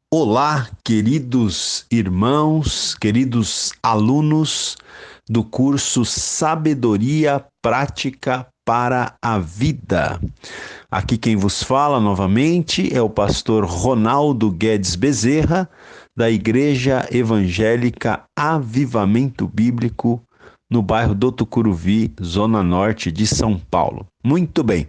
Olá, queridos irmãos, queridos alunos do curso Sabedoria Prática para a Vida. Aqui quem vos fala novamente é o pastor Ronaldo Guedes Bezerra, da Igreja Evangélica Avivamento Bíblico, no bairro do Tucuruvi, zona norte de São Paulo. Muito bem,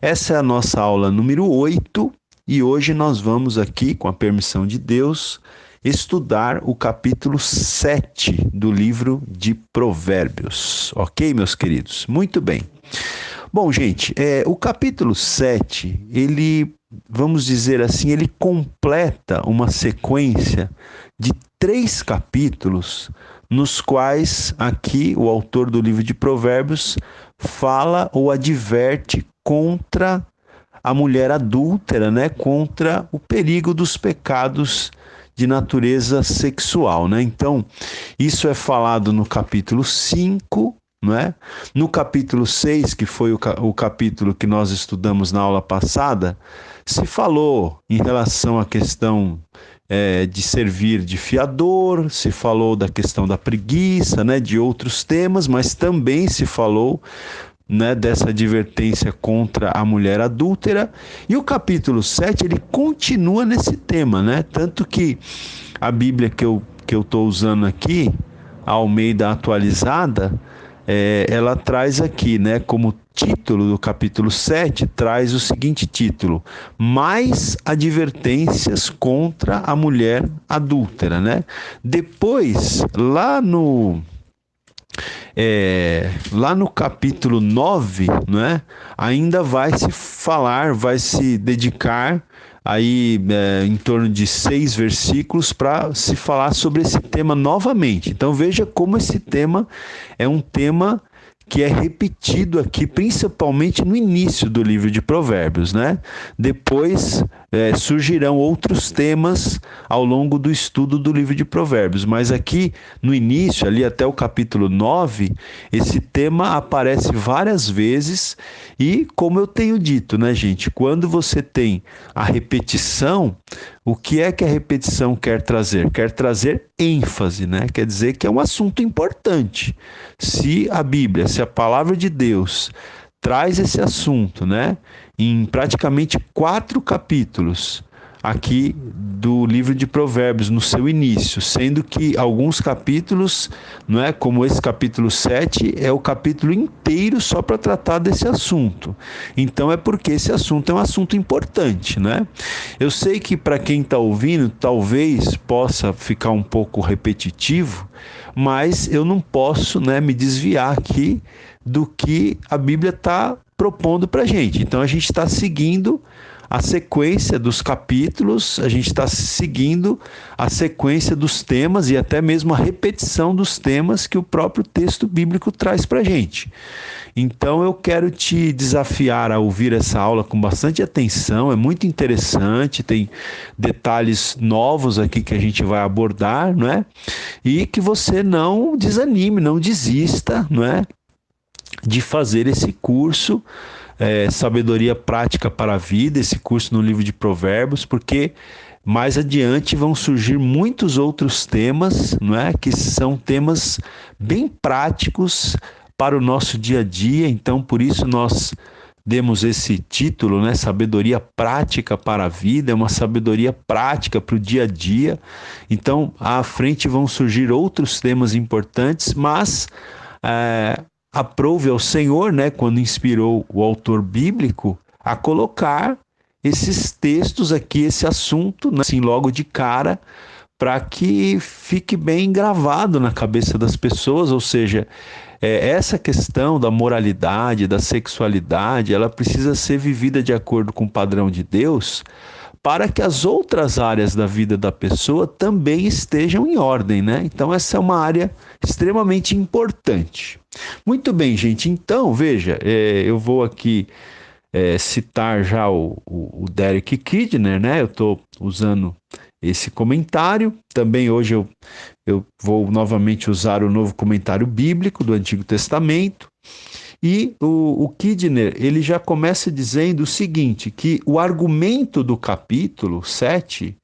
essa é a nossa aula número 8. E hoje nós vamos aqui, com a permissão de Deus, estudar o capítulo 7 do livro de Provérbios. Ok, meus queridos? Muito bem. Bom, gente, o capítulo 7, vamos dizer assim, ele completa uma sequência de 3 capítulos, nos quais aqui o autor do livro de Provérbios fala ou adverte contra a mulher adúltera, né, contra o perigo dos pecados de natureza sexual, né? Então, isso é falado no capítulo 5, né? No capítulo 6, que foi o capítulo que nós estudamos na aula passada, se falou em relação à questão de servir de fiador, se falou da questão da preguiça, né, de outros temas, mas também se falou, né, dessa advertência contra a mulher adúltera. E o capítulo 7 ele continua nesse tema, né? Tanto que a Bíblia que eu estou usando aqui, a Almeida atualizada, ela traz aqui, né, como título do capítulo 7, traz o seguinte título: Mais advertências contra a mulher adúltera, né? Depois, lá no capítulo 9, né, ainda vai se falar, vai se dedicar aí em torno de 6 versículos para se falar sobre esse tema novamente. Então veja como esse tema é um tema que é repetido aqui, principalmente no início do livro de Provérbios, né? Depois surgirão outros temas ao longo do estudo do livro de Provérbios, mas aqui no início, ali até o capítulo 9, esse tema aparece várias vezes e, como eu tenho dito, né, gente, quando você tem a repetição, o que é que a repetição quer trazer? Quer trazer ênfase, né? Quer dizer que é um assunto importante. Se a Bíblia, se a palavra de Deus traz esse assunto, né, em praticamente 4 capítulos aqui do livro de Provérbios, no seu início, sendo que alguns capítulos, não é, como esse capítulo 7, é o capítulo inteiro só para tratar desse assunto. Então é porque esse assunto é um assunto importante, né? Eu sei que para quem está ouvindo, talvez possa ficar um pouco repetitivo, mas eu não posso, né, me desviar aqui do que a Bíblia está propondo para a gente. Então a gente está seguindo a sequência dos capítulos, a gente está seguindo a sequência dos temas e até mesmo a repetição dos temas que o próprio texto bíblico traz para a gente. Então eu quero te desafiar a ouvir essa aula com bastante atenção, é muito interessante, tem detalhes novos aqui que a gente vai abordar, não é? E que você não desanime, não desista, não é, de fazer esse curso, Sabedoria Prática para a Vida, esse curso no livro de Provérbios, porque mais adiante vão surgir muitos outros temas, não é? Que são temas bem práticos para o nosso dia a dia. Então, por isso nós demos esse título, né? Sabedoria Prática para a Vida, é uma sabedoria prática para o dia a dia. Então, à frente vão surgir outros temas importantes, mas aprove ao Senhor, né, quando inspirou o autor bíblico, a colocar esses textos aqui, esse assunto, né, assim, logo de cara, para que fique bem gravado na cabeça das pessoas, ou seja, essa questão da moralidade, da sexualidade, ela precisa ser vivida de acordo com o padrão de Deus, para que as outras áreas da vida da pessoa também estejam em ordem, né? Então essa é uma área extremamente importante. Muito bem, gente. Então, veja, eu vou aqui citar já o Derek Kidner, né? Eu estou usando esse comentário. Também hoje eu vou novamente usar o Novo Comentário Bíblico do Antigo Testamento. E o Kidner, ele já começa dizendo o seguinte, que o argumento do capítulo 7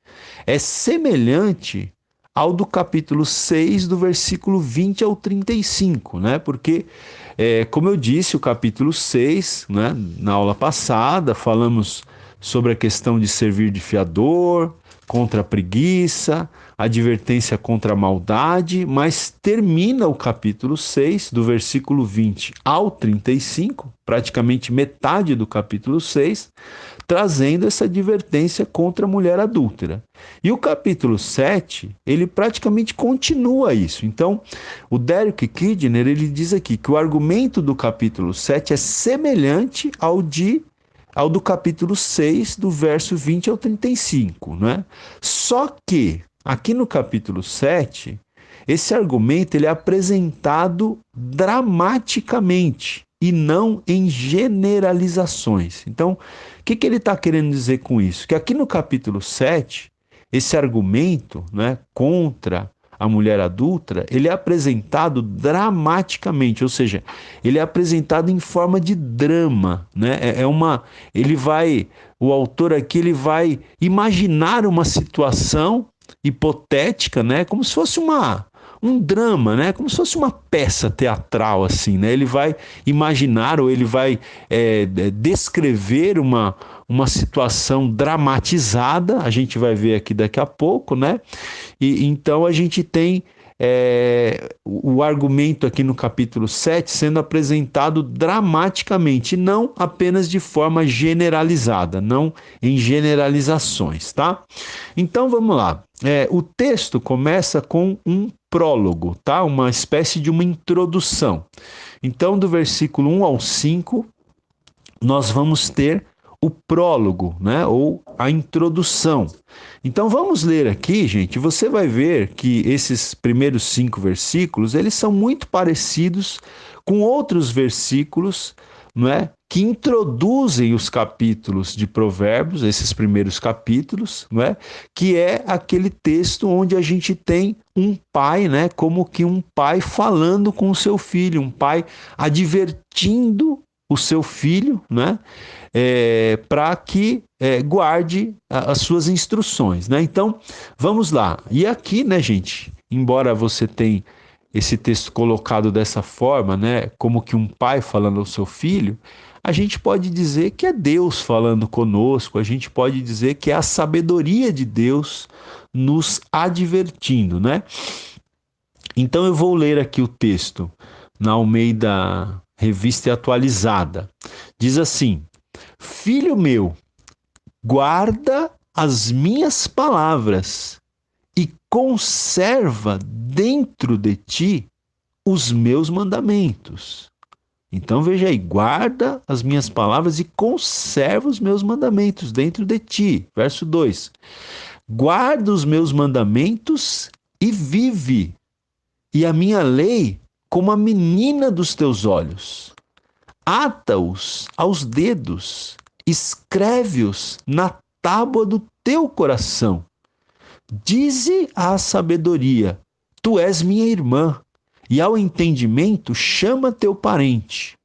é semelhante ao do capítulo 6, do versículo 20 ao 35, né? Porque, como eu disse, o capítulo 6, né, na aula passada, falamos sobre a questão de servir de fiador, contra a preguiça, advertência contra a maldade, mas termina o capítulo 6, do versículo 20 ao 35, praticamente metade do capítulo 6, trazendo essa advertência contra a mulher adúltera. E o capítulo 7, ele praticamente continua isso. Então, o Derek Kidner, ele diz aqui que o argumento do capítulo 7 é semelhante ao do capítulo 6, do verso 20 ao 35, né? Só que, aqui no capítulo 7, esse argumento ele é apresentado dramaticamente e não em generalizações. Então, o que ele está querendo dizer com isso? Que aqui no capítulo 7, esse argumento, né, contra a mulher adúltera, ele é apresentado dramaticamente, ou seja, ele é apresentado em forma de drama, né? O autor aqui ele vai imaginar uma situação hipotética, né, como se fosse um drama, né? Como se fosse uma peça teatral, assim, né? Ele vai imaginar ou ele vai descrever uma situação dramatizada, a gente vai ver aqui daqui a pouco, né? E então a gente tem o argumento aqui no capítulo 7 sendo apresentado dramaticamente, não apenas de forma generalizada, não em generalizações, tá? Então vamos lá. O texto começa com um prólogo, tá? Uma espécie de uma introdução. Então, do versículo 1 ao 5, nós vamos ter o prólogo, né? Ou a introdução. Então vamos ler aqui, gente. Você vai ver que esses primeiros 5 versículos, eles são muito parecidos com outros versículos, não é? Que introduzem os capítulos de Provérbios, esses primeiros capítulos, não é? Que é aquele texto onde a gente tem um pai, né? Como que um pai falando com o seu filho, um pai advertindo o seu filho, né? Para que guarde as suas instruções, né? Então, vamos lá. E aqui, né, gente, embora você tenha esse texto colocado dessa forma, né, como que um pai falando ao seu filho, a gente pode dizer que é Deus falando conosco, a gente pode dizer que é a sabedoria de Deus nos advertindo, né? Então eu vou ler aqui o texto na Almeida Revista Atualizada. Diz assim: Filho meu, guarda as minhas palavras e conserva dentro de ti os meus mandamentos. Então veja aí, guarda as minhas palavras e conserva os meus mandamentos dentro de ti. Verso 2. Guarda os meus mandamentos e vive, e a minha lei como a menina dos teus olhos. Ata-os aos dedos, escreve-os na tábua do teu coração. Dize à sabedoria: tu és minha irmã, e ao entendimento chama teu parente,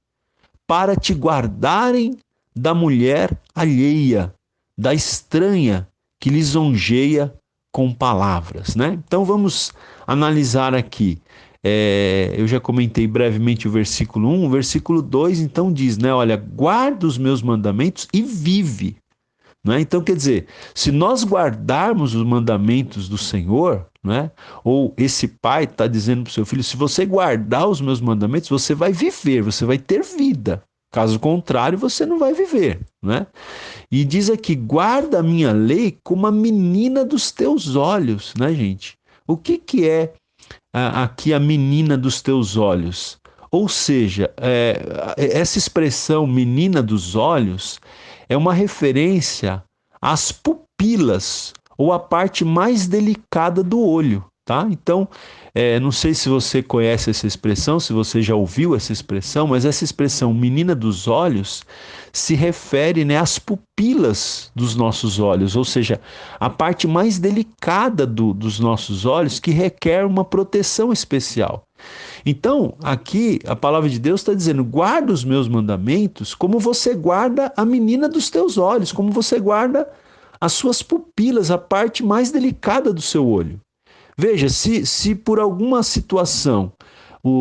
para te guardarem da mulher alheia, da estranha que lisonjeia com palavras, né? Então vamos analisar aqui. Eu já comentei brevemente o versículo 1, o versículo 2 então diz, né? Olha, guarda os meus mandamentos e vive. Né? Então, quer dizer, se nós guardarmos os mandamentos do Senhor, né? Ou esse pai está dizendo para o seu filho, se você guardar os meus mandamentos, você vai viver, você vai ter vida. Caso contrário, você não vai viver. Né? E diz aqui, guarda a minha lei como a menina dos teus olhos, né, gente? O que é aqui a menina dos teus olhos? Ou seja, essa expressão menina dos olhos é uma referência às pupilas ou à parte mais delicada do olho, tá? Então, não sei se você conhece essa expressão, se você já ouviu essa expressão, mas essa expressão menina dos olhos se refere, né, às pupilas dos nossos olhos, ou seja, a parte mais delicada dos nossos olhos que requer uma proteção especial. Então, aqui a palavra de Deus está dizendo: guarda os meus mandamentos como você guarda a menina dos teus olhos, como você guarda as suas pupilas, a parte mais delicada do seu olho. Veja, se por alguma situação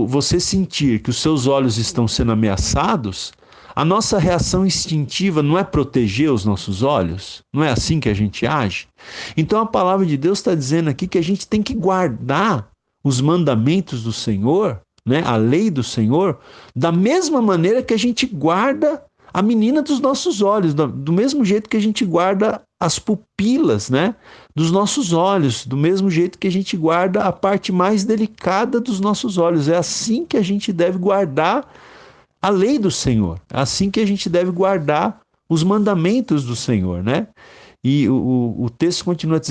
você sentir que os seus olhos estão sendo ameaçados, a nossa reação instintiva não é proteger os nossos olhos? Não é assim que a gente age? Então a palavra de Deus está dizendo aqui que a gente tem que guardar os mandamentos do Senhor, né, a lei do Senhor, da mesma maneira que a gente guarda a menina dos nossos olhos, do mesmo jeito que a gente guarda as pupilas, né, dos nossos olhos, do mesmo jeito que a gente guarda a parte mais delicada dos nossos olhos. É assim que a gente deve guardar a lei do Senhor, é assim que a gente deve guardar os mandamentos do Senhor, né? E o texto continua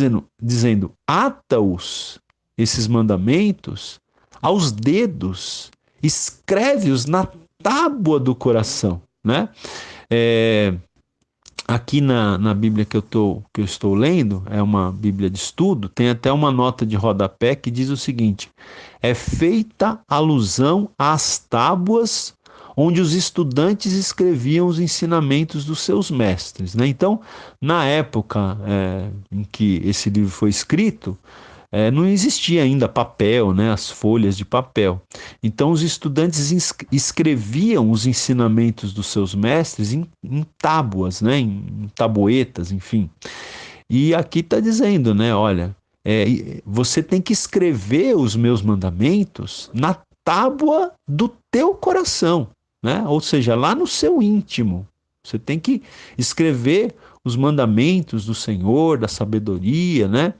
dizendo ata-os, esses mandamentos, aos dedos, escreve-os na tábua do coração, né? Aqui na Bíblia que eu estou lendo, é uma Bíblia de estudo, tem até uma nota de rodapé que diz o seguinte: é feita alusão às tábuas onde os estudantes escreviam os ensinamentos dos seus mestres, né? Então, na época em que esse livro foi escrito, não existia ainda papel, né, as folhas de papel. Então os estudantes escreviam os ensinamentos dos seus mestres em tábuas, né, em tabuetas, enfim. E aqui está dizendo, né, olha, você tem que escrever os meus mandamentos na tábua do teu coração, né? Ou seja, lá no seu íntimo. Você tem que escrever os mandamentos do Senhor, da sabedoria, né?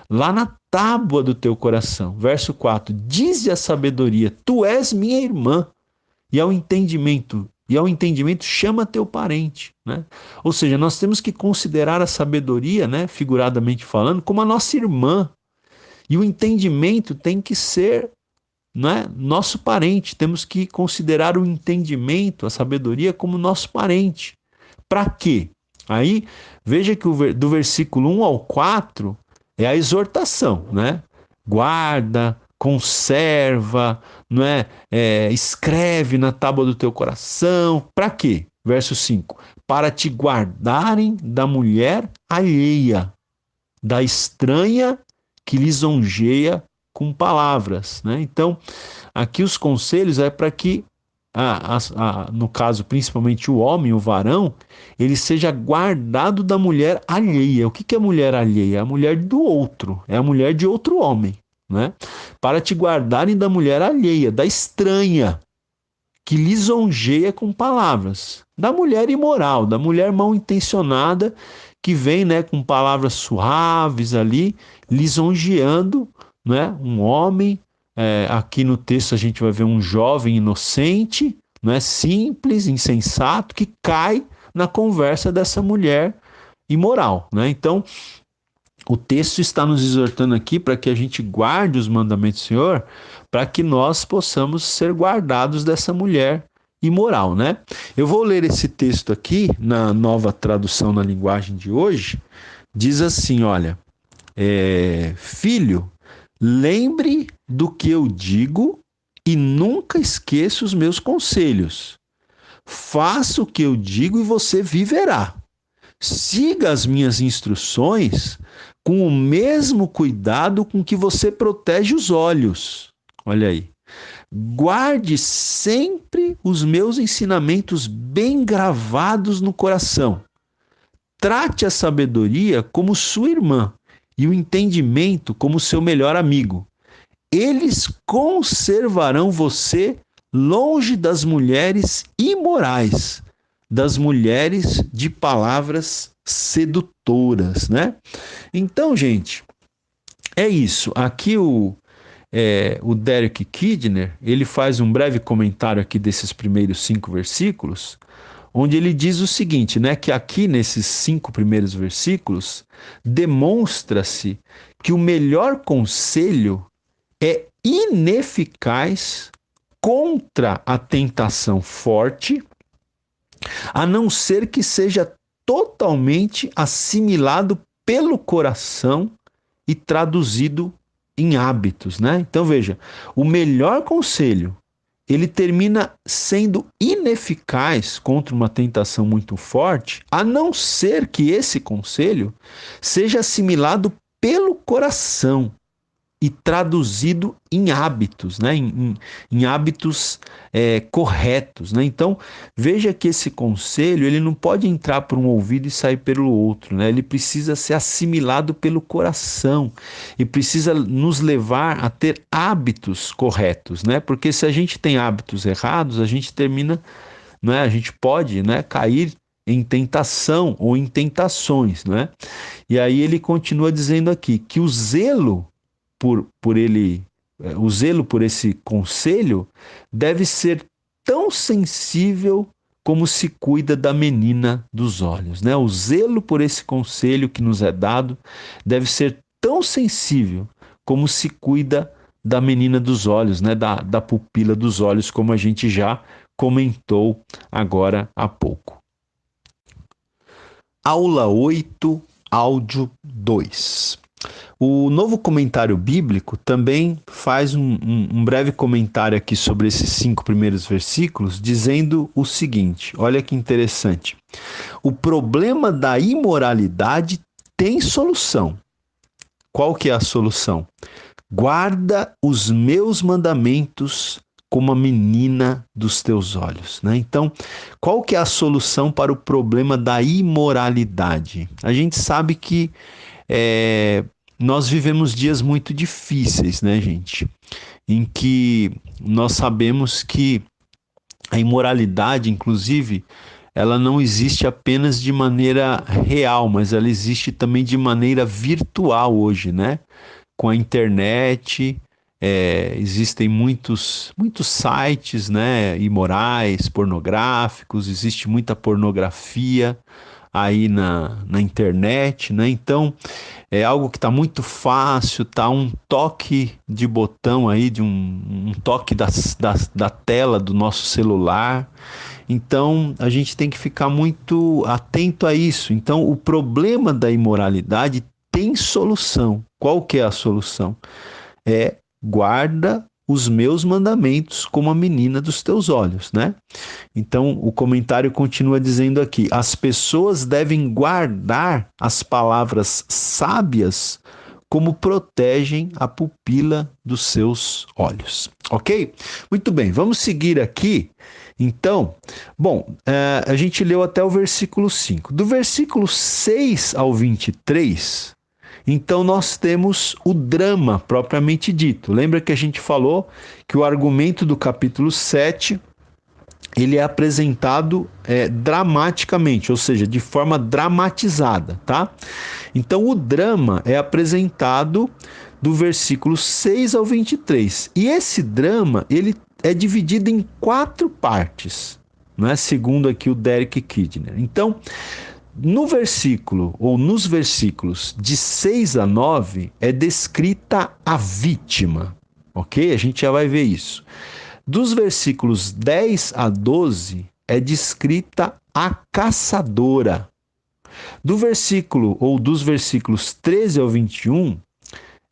Lá na tábua do teu coração. Verso 4: dize a sabedoria, tu és minha irmã, e ao entendimento chama teu parente, né? Ou seja, nós temos que considerar a sabedoria, né, figuradamente falando, como a nossa irmã. E o entendimento tem que ser, né, nosso parente. Temos que considerar o entendimento, a sabedoria, como nosso parente. Para quê? Aí, veja que do versículo 1 ao 4 é a exortação, né? Guarda, conserva, não é? Escreve na tábua do teu coração. Para quê? Verso 5: para te guardarem da mulher alheia, da estranha que lisonjeia com palavras, né? Então, aqui os conselhos é para que, no caso, principalmente o homem, o varão, ele seja guardado da mulher alheia. O que é mulher alheia? É a mulher do outro, é a mulher de outro homem, né? Para te guardarem da mulher alheia, da estranha, que lisonjeia com palavras, da mulher imoral, da mulher mal intencionada, que vem, né, com palavras suaves ali, lisonjeando, né, um homem. Aqui no texto a gente vai ver um jovem inocente, né, simples, insensato, que cai na conversa dessa mulher imoral, né? Então, o texto está nos exortando aqui para que a gente guarde os mandamentos do Senhor, para que nós possamos ser guardados dessa mulher imoral, né? Eu vou ler esse texto aqui na Nova Tradução na Linguagem de hoje. Diz assim, olha: filho, lembre do que eu digo e nunca esqueça os meus conselhos. Faça o que eu digo e você viverá. Siga as minhas instruções com o mesmo cuidado com que você protege os olhos. Olha aí. Guarde sempre os meus ensinamentos bem gravados no coração. Trate a sabedoria como sua irmã e o entendimento como seu melhor amigo. Eles conservarão você longe das mulheres imorais, das mulheres de palavras sedutoras, né? Então, gente, é isso. Aqui o Derek Kidner, ele faz um breve comentário aqui desses primeiros 5 versículos, onde ele diz o seguinte, né, que aqui nesses 5 primeiros versículos demonstra-se que o melhor conselho é ineficaz contra a tentação forte, a não ser que seja totalmente assimilado pelo coração e traduzido em hábitos, né? Então veja, o melhor conselho, ele termina sendo ineficaz contra uma tentação muito forte, a não ser que esse conselho seja assimilado pelo coração e traduzido em hábitos, né? em hábitos corretos. Né? Então, veja que esse conselho ele não pode entrar por um ouvido e sair pelo outro. Né? Ele precisa ser assimilado pelo coração e precisa nos levar a ter hábitos corretos. Né? Porque se a gente tem hábitos errados, a gente termina, né? A gente pode, né, cair em tentação ou em tentações. Né? E aí ele continua dizendo aqui que o zelo o zelo por esse conselho deve ser tão sensível como se cuida da menina dos olhos, né? O zelo por esse conselho que nos é dado deve ser tão sensível como se cuida da menina dos olhos, né? Da pupila dos olhos, como a gente já comentou agora há pouco. Aula 8, áudio 2. O Novo Comentário Bíblico também faz um breve comentário aqui sobre esses 5 primeiros versículos, dizendo o seguinte, olha que interessante. O problema da imoralidade tem solução. Qual que é a solução? Guarda os meus mandamentos como a menina dos teus olhos. Né? Então, qual que é a solução para o problema da imoralidade? A gente sabe que nós vivemos dias muito difíceis, né, gente? Em que nós sabemos que a imoralidade, inclusive, ela não existe apenas de maneira real, mas ela existe também de maneira virtual hoje, né? Com a internet, existem muitos sites, né, imorais, pornográficos, existe muita pornografia aí na internet, né? Então, é algo que está muito fácil, tá um toque de botão aí, de um toque da tela do nosso celular. Então, a gente tem que ficar muito atento a isso. Então, o problema da imoralidade tem solução. Qual que é a solução? Guarda os meus mandamentos como a menina dos teus olhos, né? Então, o comentário continua dizendo aqui, as pessoas devem guardar as palavras sábias como protegem a pupila dos seus olhos, ok? Muito bem, vamos seguir aqui. Então, bom, a gente leu até o versículo 5. Do versículo 6 ao 23... Então nós temos o drama propriamente dito. Lembra que a gente falou que o argumento do capítulo 7, ele é apresentado dramaticamente, ou seja, de forma dramatizada, tá? Então o drama é apresentado do versículo 6 ao 23. E esse drama, ele é dividido em 4 partes, né? Segundo aqui o Derek Kidner. Então, no versículo, ou nos versículos de 6 a 9, é descrita a vítima, ok? A gente já vai ver isso. Dos versículos 10 a 12, é descrita a caçadora. Do versículo, ou dos versículos 13 ao 21,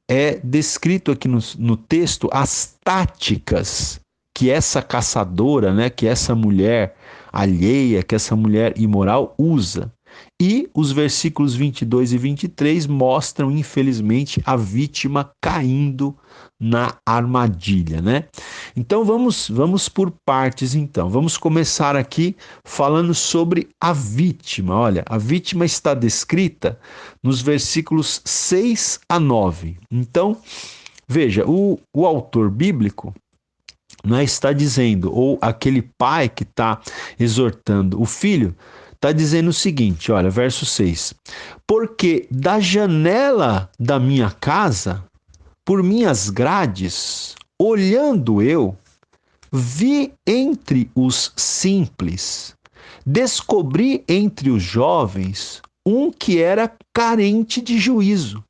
é descrito aqui no texto as táticas que essa caçadora, né, que essa mulher alheia, que essa mulher imoral usa. E os versículos 22 e 23 mostram, infelizmente, a vítima caindo na armadilha, né? Então vamos por partes, então. Vamos começar aqui falando sobre a vítima. Olha, a vítima está descrita nos versículos 6 a 9. Então, veja, o autor bíblico, né, está dizendo, ou aquele pai que está exortando o filho, está dizendo o seguinte, olha, verso 6. Porque da janela da minha casa, por minhas grades, olhando eu, vi entre os simples descobri entre os jovens um que era carente de juízo,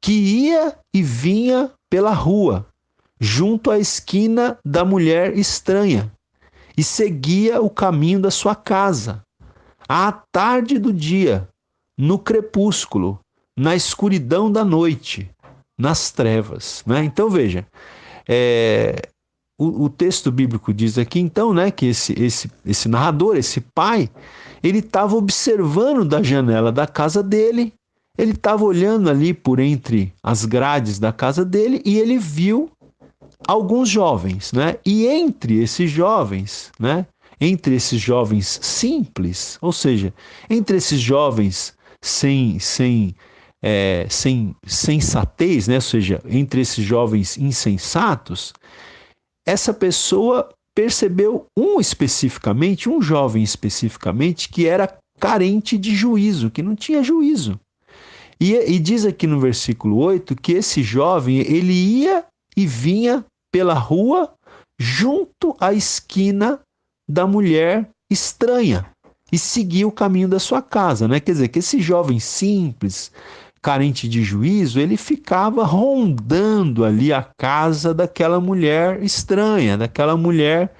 que ia e vinha pela rua, junto à esquina da mulher estranha, e seguia o caminho da sua casa, à tarde do dia, no crepúsculo, na escuridão da noite, nas trevas. Né? Então veja, o texto bíblico diz aqui então, né, que esse narrador, esse pai, ele estava observando da janela da casa dele, ele estava olhando ali por entre as grades da casa dele e ele viu alguns jovens, né? E entre esses jovens, né? Entre esses jovens simples, ou seja, entre esses jovens sem sensatez, né? Ou seja, entre esses jovens insensatos, essa pessoa percebeu um jovem especificamente, que era carente de juízo, que não tinha juízo. E diz aqui no versículo 8 que esse jovem, ele ia e vinha pela rua junto à esquina da mulher estranha e seguia o caminho da sua casa, né? Quer dizer, que esse jovem simples, carente de juízo, ele ficava rondando ali a casa daquela mulher estranha, daquela mulher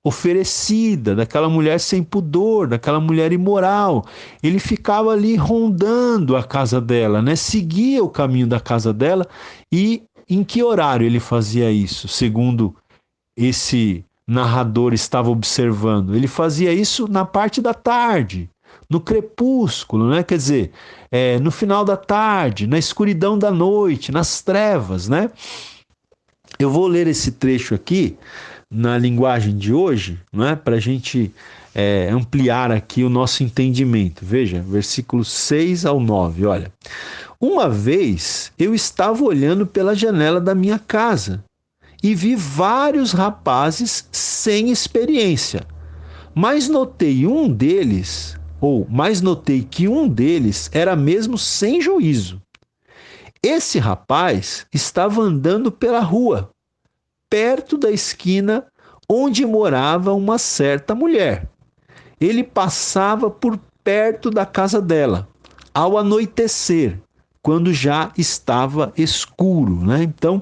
oferecida, daquela mulher sem pudor, daquela mulher imoral. Ele ficava ali rondando a casa dela, né? Seguia o caminho da casa dela. E em que horário ele fazia isso? Segundo esse narrador estava observando, ele fazia isso na parte da tarde, no crepúsculo, né? Quer dizer, no final da tarde, na escuridão da noite, nas trevas, né? Eu vou ler esse trecho aqui na linguagem de hoje, né, para a gente ampliar aqui o nosso entendimento. Veja, versículos 6 ao 9, olha. Uma vez eu estava olhando pela janela da minha casa e vi vários rapazes sem experiência, mas notei que um deles era mesmo sem juízo. Esse rapaz estava andando pela rua, perto da esquina onde morava uma certa mulher. Ele passava por perto da casa dela, ao anoitecer, quando já estava escuro, né? Então,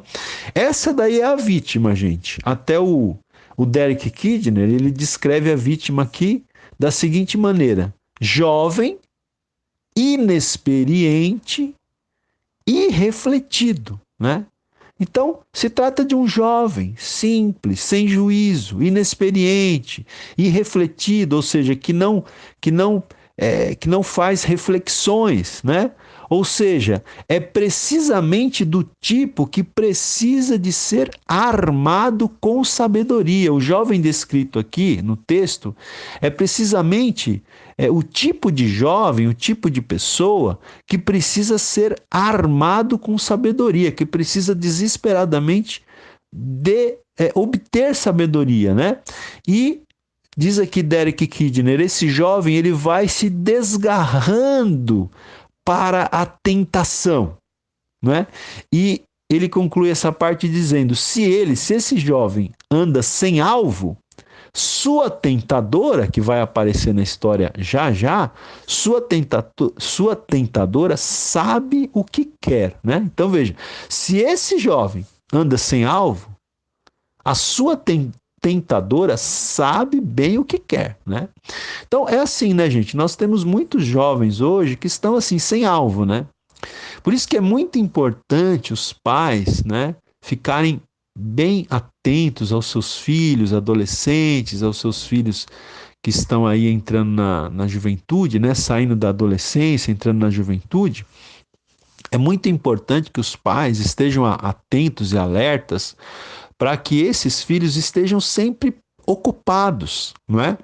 essa daí é a vítima, gente. Até o Derek Kidner, ele descreve a vítima aqui da seguinte maneira: jovem, inexperiente, irrefletido, né? Então, se trata de um jovem simples, sem juízo, inexperiente, irrefletido, ou seja, que não faz reflexões, né? Ou seja, é precisamente do tipo que precisa de ser armado com sabedoria. O jovem descrito aqui no texto é precisamente o tipo de jovem, o tipo de pessoa que precisa ser armado com sabedoria, que precisa desesperadamente obter sabedoria, né? E diz aqui Derek Kidner, esse jovem ele vai se desgarrando para a tentação, não é? E ele conclui essa parte dizendo: se esse jovem anda sem alvo, sua tentadora, que vai aparecer na história já, sua tentadora sabe o que quer, né? Então veja, se esse jovem anda sem alvo, a sua tentadora sabe bem o que quer, né? Então é assim, né, gente? Nós temos muitos jovens hoje que estão assim sem alvo, né? Por isso que é muito importante os pais, né, ficarem bem atentos aos seus filhos, adolescentes, aos seus filhos que estão aí entrando na juventude, né, saindo da adolescência, entrando na juventude. É muito importante que os pais estejam atentos e alertas para que esses filhos estejam sempre ocupados, não é?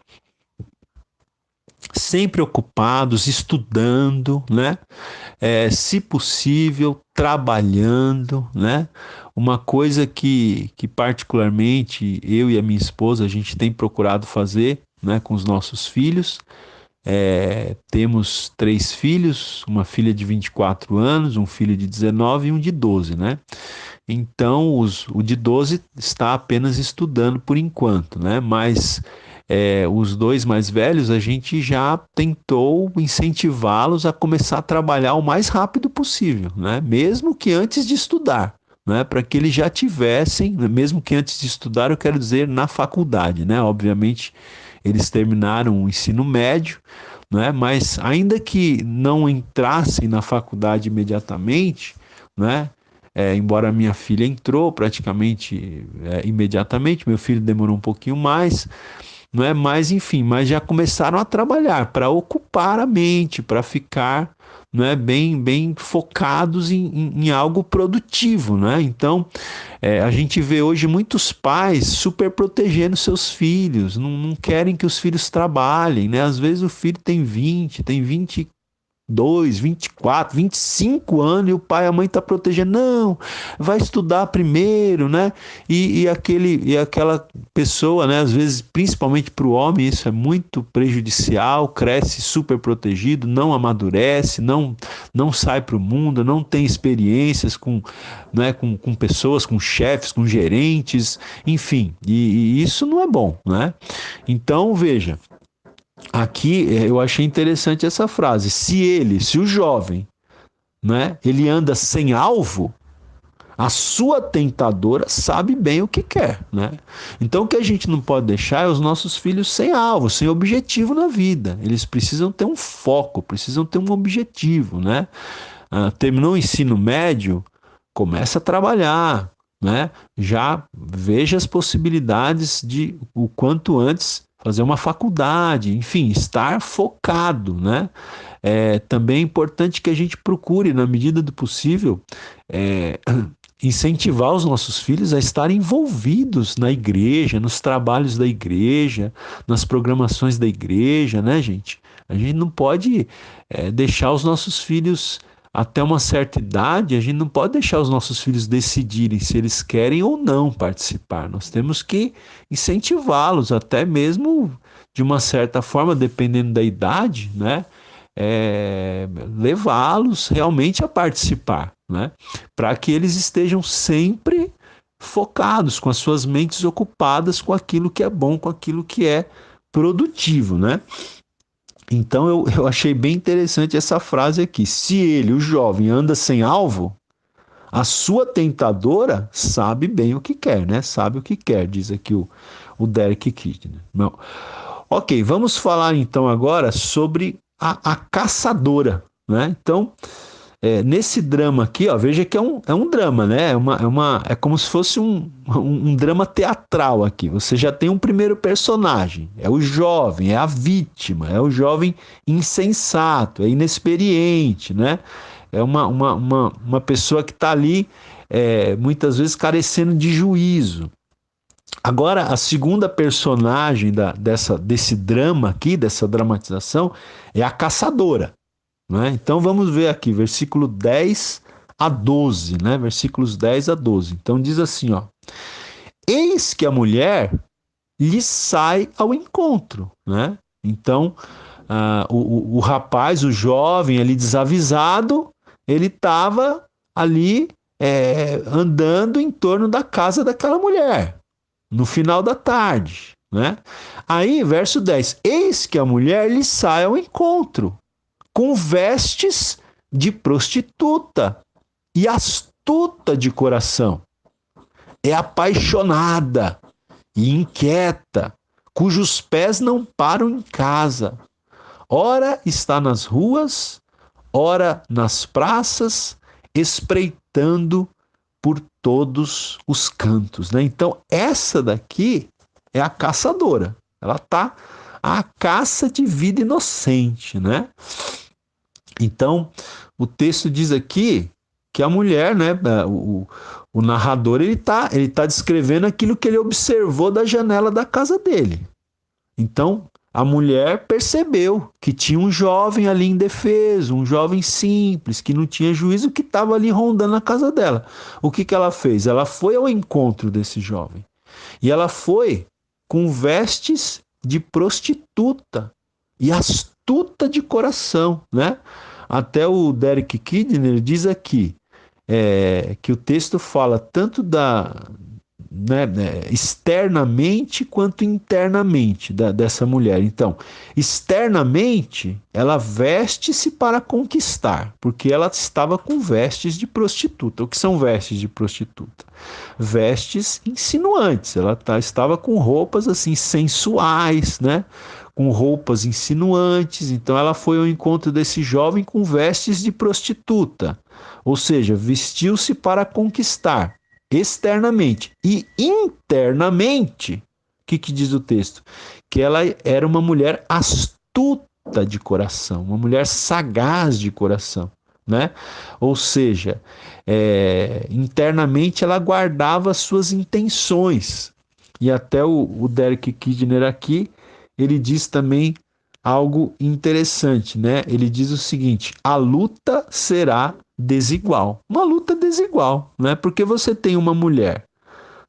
Sempre ocupados, estudando, né? Se possível, trabalhando, né? Uma coisa que particularmente eu e a minha esposa, a gente tem procurado fazer, né, com os nossos filhos. Temos 3 filhos, uma filha de 24 anos, um filho de 19 e um de 12, né? Então, o de 12 está apenas estudando por enquanto, né? Mas os dois mais velhos, a gente já tentou incentivá-los a começar a trabalhar o mais rápido possível, né? Mesmo que antes de estudar, né? Para que eles já tivessem, mesmo que antes de estudar, eu quero dizer na faculdade, né? Obviamente, eles terminaram o ensino médio, né? Mas ainda que não entrassem na faculdade imediatamente, né? Embora minha filha entrou praticamente imediatamente, meu filho demorou um pouquinho mais, não é? Mas enfim, mas já começaram a trabalhar para ocupar a mente, para ficar, não é, bem focados em algo produtivo, né? Então, a gente vê hoje muitos pais super protegendo seus filhos, não querem que os filhos trabalhem, né? Às vezes o filho tem 20, tem 22, 24, 25 anos e o pai e a mãe tá protegendo. Não, vai estudar primeiro, né? E aquela pessoa, né? Às vezes, principalmente para o homem, isso é muito prejudicial, cresce super protegido, não amadurece, não sai para o mundo, não tem experiências né, com pessoas, com chefes, com gerentes, enfim, e isso não é bom, né? Então, veja, aqui eu achei interessante essa frase. Se o jovem, né, ele anda sem alvo, a sua tentadora sabe bem o que quer, né? Então o que a gente não pode deixar é os nossos filhos sem alvo, sem objetivo na vida. Eles precisam ter um foco, precisam ter um objetivo, né? Terminou o ensino médio, começa a trabalhar, né? Já veja as possibilidades de o quanto antes fazer uma faculdade, enfim, estar focado, né? Também é importante que a gente procure, na medida do possível, incentivar os nossos filhos a estarem envolvidos na igreja, nos trabalhos da igreja, nas programações da igreja, né, gente? A gente não pode deixar os nossos filhos até uma certa idade, a gente não pode deixar os nossos filhos decidirem se eles querem ou não participar. Nós temos que incentivá-los, até mesmo de uma certa forma, dependendo da idade, né? Levá-los realmente a participar, né? Para que eles estejam sempre focados, com as suas mentes ocupadas com aquilo que é bom, com aquilo que é produtivo, né? Então eu achei bem interessante essa frase aqui. Se ele, o jovem, anda sem alvo, a sua tentadora sabe bem o que quer, né? Sabe o que quer, diz aqui o Derek Kidner. Não. Ok, vamos falar então agora sobre a caçadora, né? Então, nesse drama aqui, ó, veja que é um drama, né? É como se fosse um drama teatral aqui. Você já tem um primeiro personagem, é o jovem, é a vítima, é o jovem insensato, é inexperiente, né? É uma pessoa que está ali, muitas vezes carecendo de juízo. Agora, a segunda personagem desse drama aqui, dessa dramatização, é a caçadora. Né? Então vamos ver aqui, versículo 10 a 12, né? Versículos 10 a 12. Então diz assim, ó: eis que a mulher lhe sai ao encontro, né? Então o rapaz, o jovem ali desavisado, ele estava ali andando em torno da casa daquela mulher, no final da tarde, né? Aí, verso 10, eis que a mulher lhe sai ao encontro, com vestes de prostituta e astuta de coração. É apaixonada e inquieta, cujos pés não param em casa. Ora está nas ruas, ora nas praças, espreitando por todos os cantos, né? Então, essa daqui é a caçadora. Ela está à caça de vida inocente, né? Então, o texto diz aqui que a mulher, né, o narrador, ele tá descrevendo aquilo que ele observou da janela da casa dele. Então, a mulher percebeu que tinha um jovem ali indefeso, um jovem simples, que não tinha juízo, que estava ali rondando a casa dela. O que ela fez? Ela foi ao encontro desse jovem. E ela foi com vestes de prostituta e astuta de coração, né? Até o Derek Kidner diz aqui que o texto fala tanto né, externamente quanto internamente dessa mulher. Então, externamente, ela veste-se para conquistar, porque ela estava com vestes de prostituta. O que são vestes de prostituta? Vestes insinuantes. Ela estava com roupas assim sensuais, né? Com roupas insinuantes. Então, ela foi ao encontro desse jovem com vestes de prostituta. Ou seja, vestiu-se para conquistar externamente. E internamente, o que diz o texto? Que ela era uma mulher astuta de coração, uma mulher sagaz de coração, né? Ou seja, internamente ela guardava suas intenções. E até o Derek Kidner aqui, ele diz também algo interessante, né? Ele diz o seguinte: a luta será desigual. Uma luta desigual, né? Porque você tem uma mulher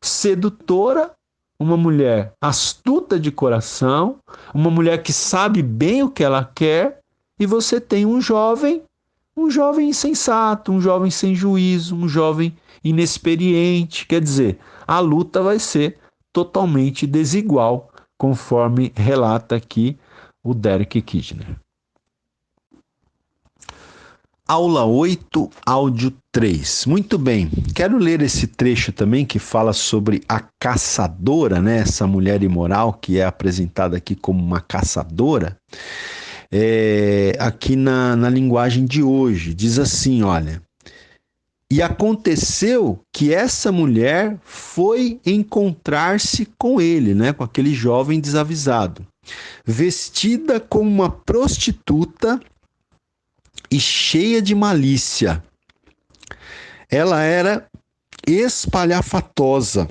sedutora, uma mulher astuta de coração, uma mulher que sabe bem o que ela quer, e você tem um jovem insensato, um jovem sem juízo, um jovem inexperiente. Quer dizer, a luta vai ser totalmente desigual, conforme relata aqui o Derek Kidner. Aula 8, áudio 3. Muito bem, quero ler esse trecho também que fala sobre a caçadora, né? Essa mulher imoral que é apresentada aqui como uma caçadora. Aqui na linguagem de hoje, diz assim, olha: e aconteceu que essa mulher foi encontrar-se com ele, né? Com aquele jovem desavisado, vestida como uma prostituta e cheia de malícia. Ela era espalhafatosa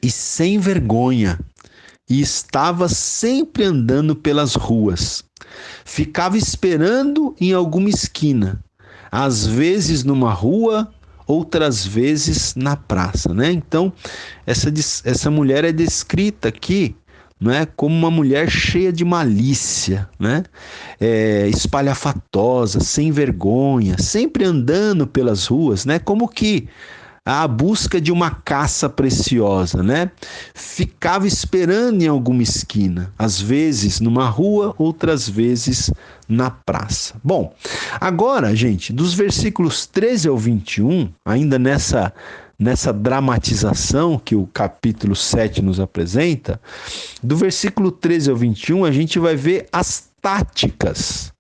e sem vergonha, e estava sempre andando pelas ruas. Ficava esperando em alguma esquina, às vezes numa rua, outras vezes na praça, né? Então, essa mulher é descrita aqui, né, como uma mulher cheia de malícia, né? Espalhafatosa, sem vergonha, sempre andando pelas ruas, né? Como que à busca de uma caça preciosa, né? Ficava esperando em alguma esquina, às vezes numa rua, outras vezes na praça. Bom, agora, gente, dos versículos 13 ao 21, ainda nessa dramatização que o capítulo 7 nos apresenta, do versículo 13 ao 21, a gente vai ver as táticas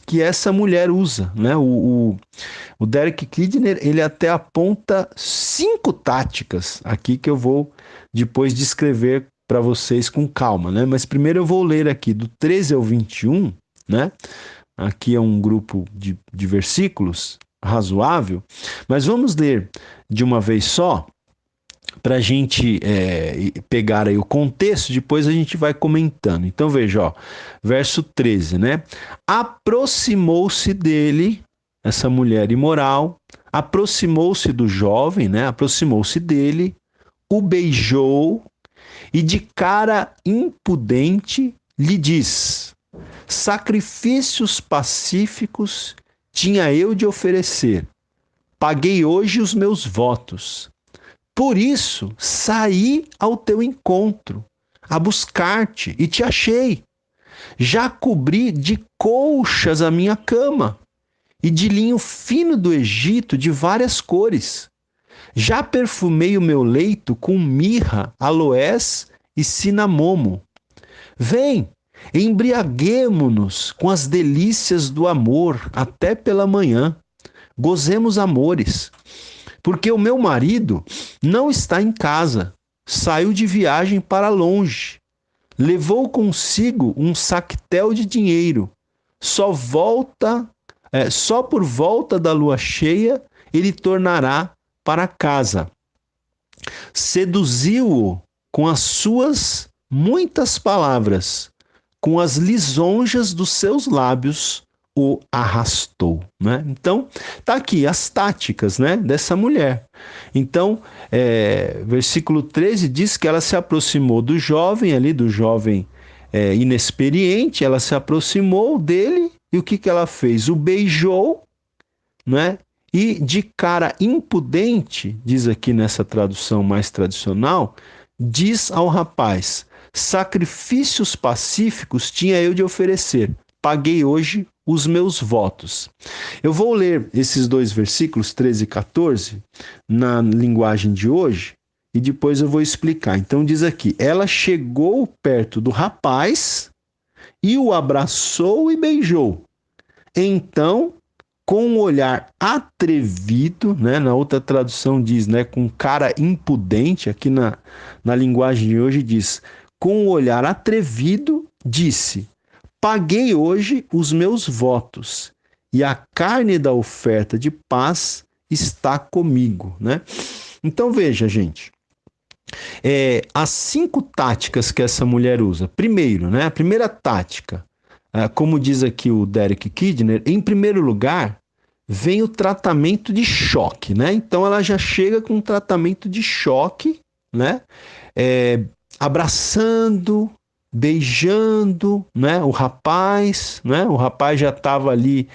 que essa mulher usa, né? O Derek Kidner, ele até aponta 5 táticas aqui que eu vou depois descrever para vocês com calma, né? Mas primeiro eu vou ler aqui do 13 ao 21, né? Aqui é um grupo de versículos razoável, mas vamos ler de uma vez só para a gente pegar aí o contexto, depois a gente vai comentando. Então veja, ó, verso 13, né? Aproximou-se dele, essa mulher imoral, aproximou-se do jovem, né? Aproximou-se dele, o beijou e de cara impudente lhe diz: sacrifícios pacíficos tinha eu de oferecer, paguei hoje os meus votos. Por isso, saí ao teu encontro, a buscar-te, e te achei. Já cobri de colchas a minha cama, e de linho fino do Egito de várias cores. Já perfumei o meu leito com mirra, aloés e cinamomo. Vem, embriaguemo-nos com as delícias do amor até pela manhã. Gozemos amores. Porque o meu marido não está em casa, saiu de viagem para longe, levou consigo um sactel de dinheiro, só por volta da lua cheia ele tornará para casa. Seduziu-o com as suas muitas palavras, com as lisonjas dos seus lábios o arrastou, né? Então, tá aqui as táticas, né, dessa mulher. Então, versículo 13 diz que ela se aproximou do jovem inexperiente, ela se aproximou dele e o que ela fez? O beijou, né? e de cara impudente, diz aqui nessa tradução mais tradicional, diz ao rapaz: sacrifícios pacíficos tinha eu de oferecer, paguei hoje os meus votos. Eu vou ler esses dois versículos, 13 e 14, na linguagem de hoje, e depois eu vou explicar. Então diz aqui: ela chegou perto do rapaz e o abraçou e beijou. Então, com um olhar atrevido, né? Na outra tradução diz, né, com cara impudente, aqui na linguagem de hoje diz, com um olhar atrevido, disse: paguei hoje os meus votos, e a carne da oferta de paz está comigo, né? Então veja, gente, as 5 táticas que essa mulher usa. Primeiro, né, a primeira tática, como diz aqui o Derek Kidner, em primeiro lugar, vem o tratamento de choque, né? Então ela já chega com um tratamento de choque, né? Abraçando, beijando, né? O rapaz, né? O rapaz já estava ali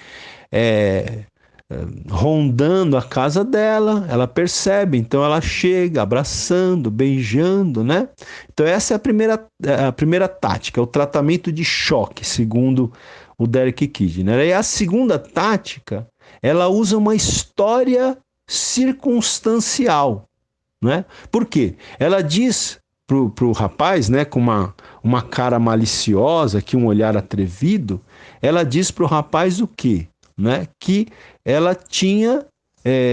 rondando a casa dela, ela percebe, então ela chega abraçando, beijando, né? Então essa é a primeira tática, o tratamento de choque, segundo o Derek Kidner. E a segunda tática, ela usa uma história circunstancial, né? Por quê? Ela diz pro rapaz, né, com uma cara maliciosa, que um olhar atrevido, ela diz pro rapaz o quê? Né? Que ela tinha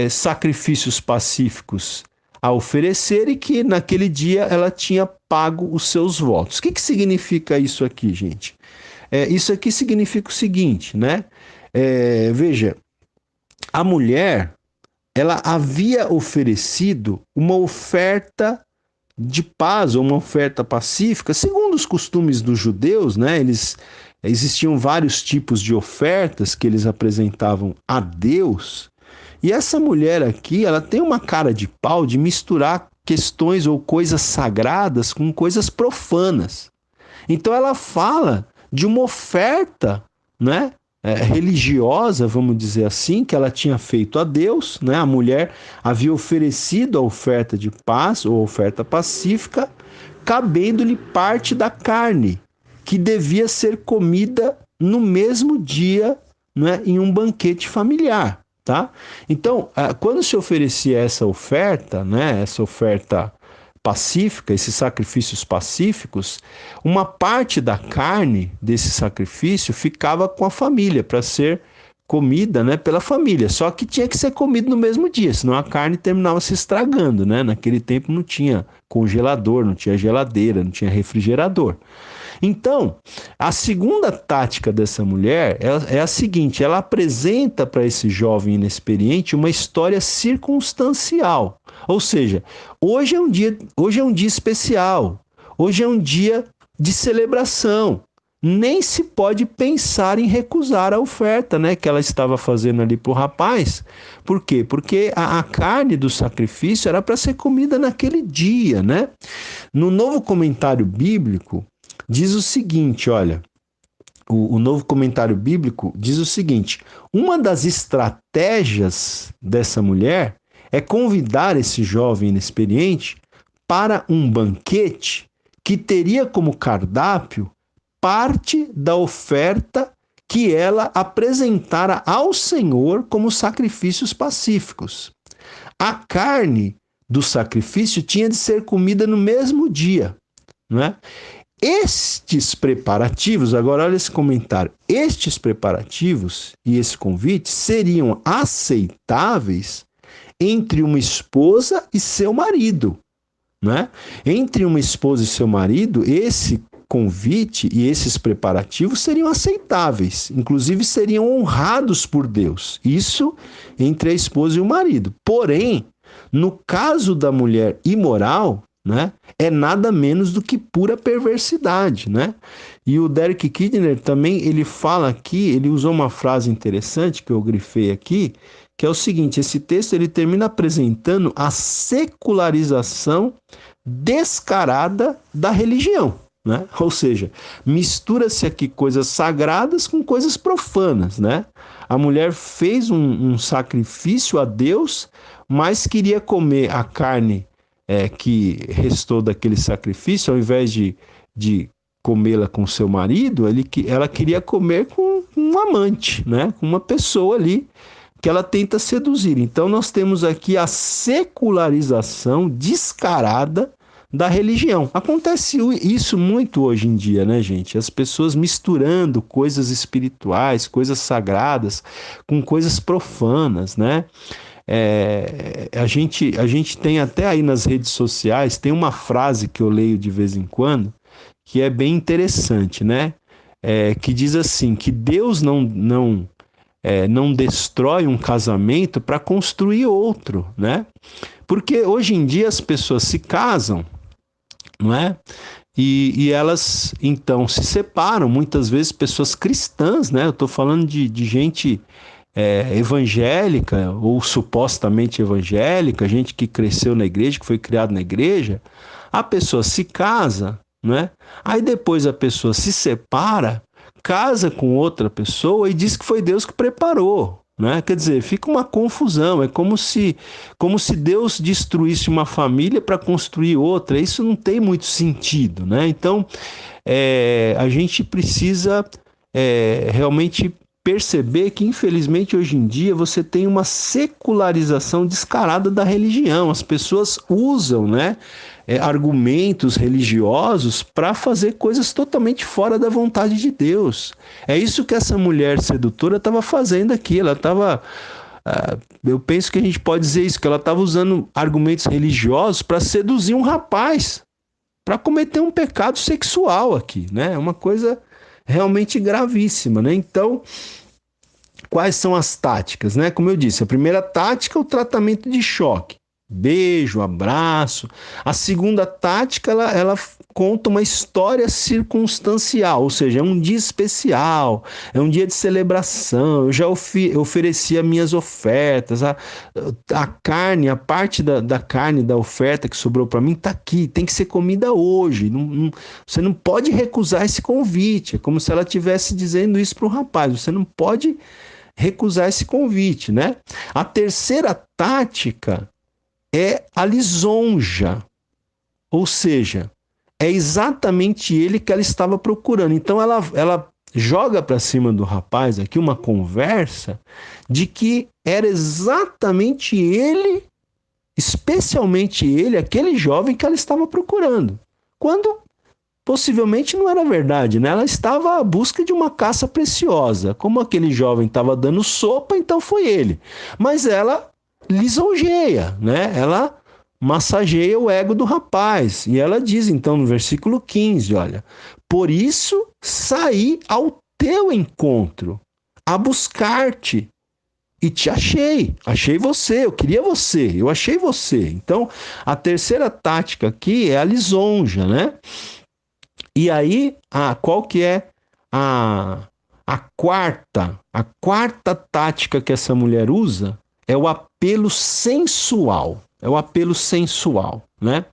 sacrifícios pacíficos a oferecer e que naquele dia ela tinha pago os seus votos. O que significa isso aqui, gente? Isso aqui significa o seguinte, né? Veja, a mulher, ela havia oferecido uma oferta de paz, ou uma oferta pacífica, segundo os costumes dos judeus, né? Existiam vários tipos de ofertas que eles apresentavam a Deus, e essa mulher aqui, ela tem uma cara de pau de misturar questões ou coisas sagradas com coisas profanas. Então ela fala de uma oferta, né, religiosa, vamos dizer assim, que ela tinha feito a Deus, né? A mulher havia oferecido a oferta de paz ou oferta pacífica, cabendo-lhe parte da carne, que devia ser comida no mesmo dia, né, em um banquete familiar, tá? Então, quando se oferecia essa oferta, né, essa oferta pacífica, esses sacrifícios pacíficos, uma parte da carne desse sacrifício ficava com a família para ser comida, né, pela família. Só que tinha que ser comido no mesmo dia, senão a carne terminava se estragando, né? Naquele tempo não tinha congelador, não tinha geladeira, não tinha refrigerador. Então, a segunda tática dessa mulher é a seguinte: ela apresenta para esse jovem inexperiente uma história circunstancial. Ou seja, hoje é um dia especial, hoje é um dia de celebração. Nem se pode pensar em recusar a oferta, né, que ela estava fazendo ali para o rapaz. Por quê? Porque a carne do sacrifício era para ser comida naquele dia, né? No Novo Comentário Bíblico, diz o seguinte, olha, o Novo Comentário Bíblico diz o seguinte: uma das estratégias dessa mulher é convidar esse jovem inexperiente para um banquete que teria como cardápio parte da oferta que ela apresentara ao Senhor como sacrifícios pacíficos. A carne do sacrifício tinha de ser comida no mesmo dia, não é? Estes preparativos, agora olha esse comentário, estes preparativos e esse convite seriam aceitáveis entre uma esposa e seu marido, né? Entre uma esposa e seu marido, esse convite e esses preparativos seriam aceitáveis, inclusive seriam honrados por Deus. Isso entre a esposa e o marido. Porém, no caso da mulher imoral, né, é nada menos do que pura perversidade, né? E o Derek Kidner também, ele fala aqui, ele usou uma frase interessante que eu grifei aqui, que é o seguinte: esse texto ele termina apresentando a secularização descarada da religião, né? Ou seja, mistura-se aqui coisas sagradas com coisas profanas, né? A mulher fez um sacrifício a Deus, mas queria comer a carne que restou daquele sacrifício, ao invés de comê-la com seu marido, ela queria comer com um amante, né? Com uma pessoa ali que ela tenta seduzir. Então nós temos aqui a secularização descarada da religião. Acontece isso muito hoje em dia, né, gente? As pessoas misturando coisas espirituais, coisas sagradas, com coisas profanas, né? A gente tem até aí nas redes sociais, tem uma frase que eu leio de vez em quando, que é bem interessante, né? Que diz assim, que Deus não destrói um casamento para construir outro, né? Porque hoje em dia as pessoas se casam, não é? E elas, então, se separam, muitas vezes pessoas cristãs, né? Eu estou falando de gente evangélica ou supostamente evangélica, gente que cresceu na igreja, que foi criado na igreja. A pessoa se casa, né? Aí depois a pessoa se separa, casa com outra pessoa e diz que foi Deus que preparou, né? Quer dizer, fica uma confusão, é como se Deus destruísse uma família para construir outra. Isso não tem muito sentido, né? Então, a gente precisa realmente perceber que, infelizmente, hoje em dia você tem uma secularização descarada da religião. As pessoas usam, né, argumentos religiosos para fazer coisas totalmente fora da vontade de Deus. É isso que essa mulher sedutora estava fazendo aqui. Ela estava... eu penso que a gente pode dizer isso, que ela estava usando argumentos religiosos para seduzir um rapaz, para cometer um pecado sexual aqui, né? É uma coisa realmente gravíssima, né? Então, quais são as táticas, né? Como eu disse, a primeira tática é o tratamento de choque. Beijo, abraço. A segunda tática, ela conta uma história circunstancial, ou seja, é um dia especial, é um dia de celebração. Eu já ofereci as minhas ofertas, a carne, a parte da carne da oferta que sobrou para mim está aqui, tem que ser comida hoje. Você não pode recusar esse convite. É como se ela estivesse dizendo isso para o rapaz. Você não pode recusar esse convite, né? A terceira tática é a lisonja, ou seja, é exatamente ele que ela estava procurando. Então ela joga para cima do rapaz aqui uma conversa de que era exatamente ele, especialmente ele, aquele jovem que ela estava procurando, quando possivelmente não era verdade, né? Ela estava à busca de uma caça preciosa. Como aquele jovem estava dando sopa, então foi ele. Mas ela lisonjeia, né? Ela massageia o ego do rapaz. E ela diz então no versículo 15, olha: por isso saí ao teu encontro, a buscar-te, e te achei. Achei você, eu queria você, eu achei você. Então, a terceira tática aqui é a lisonja, né? E aí, qual que é a quarta tática que essa mulher usa? É o apelo sensual. É o apelo sensual, né?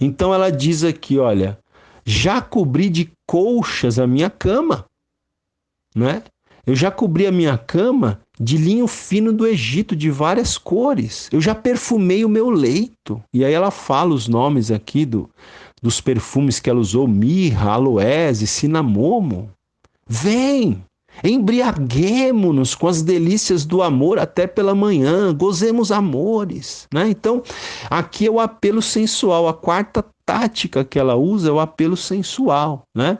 Então ela diz aqui, olha: já cobri de colchas a minha cama, né? Eu já cobri a minha cama de linho fino do Egito, de várias cores. Eu já perfumei o meu leito. E aí ela fala os nomes aqui dos perfumes que ela usou: mirra, aloés e cinamomo. Vem! Embriaguemo-nos com as delícias do amor até pela manhã, gozemos amores, né? Então, aqui é o apelo sensual. A quarta tática que ela usa é o apelo sensual, né?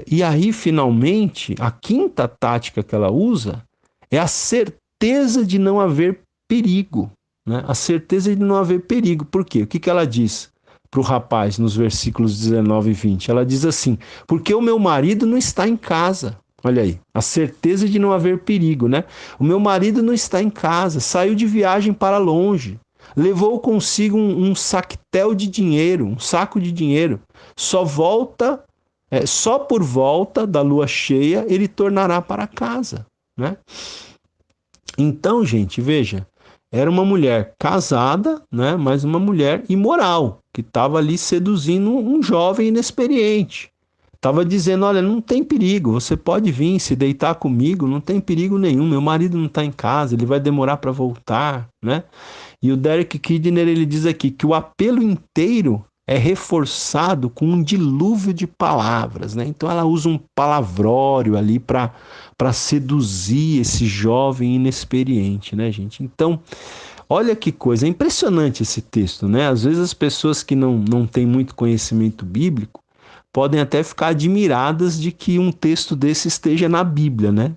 E aí, finalmente, a quinta tática que ela usa é a certeza de não haver perigo, né? A certeza de não haver perigo. Por quê? O que ela diz para o rapaz nos versículos 19 e 20? Ela diz assim: porque o meu marido não está em casa. Olha aí, a certeza de não haver perigo, né? O meu marido não está em casa, saiu de viagem para longe, levou consigo um sactel de dinheiro, um saco de dinheiro. Só por volta da lua cheia ele tornará para casa, né? Então, gente, veja, era uma mulher casada, né? Mas uma mulher imoral, que estava ali seduzindo um jovem inexperiente. Estava dizendo, olha, não tem perigo, você pode vir se deitar comigo, não tem perigo nenhum, meu marido não está em casa, ele vai demorar para voltar, né? E o Derek Kidner, ele diz aqui que o apelo inteiro é reforçado com um dilúvio de palavras, né? Então ela usa um palavrório ali para seduzir esse jovem inexperiente, né, gente? Então, olha que coisa, é impressionante esse texto, né? Às vezes as pessoas que não têm muito conhecimento bíblico podem até ficar admiradas de que um texto desse esteja na Bíblia, né?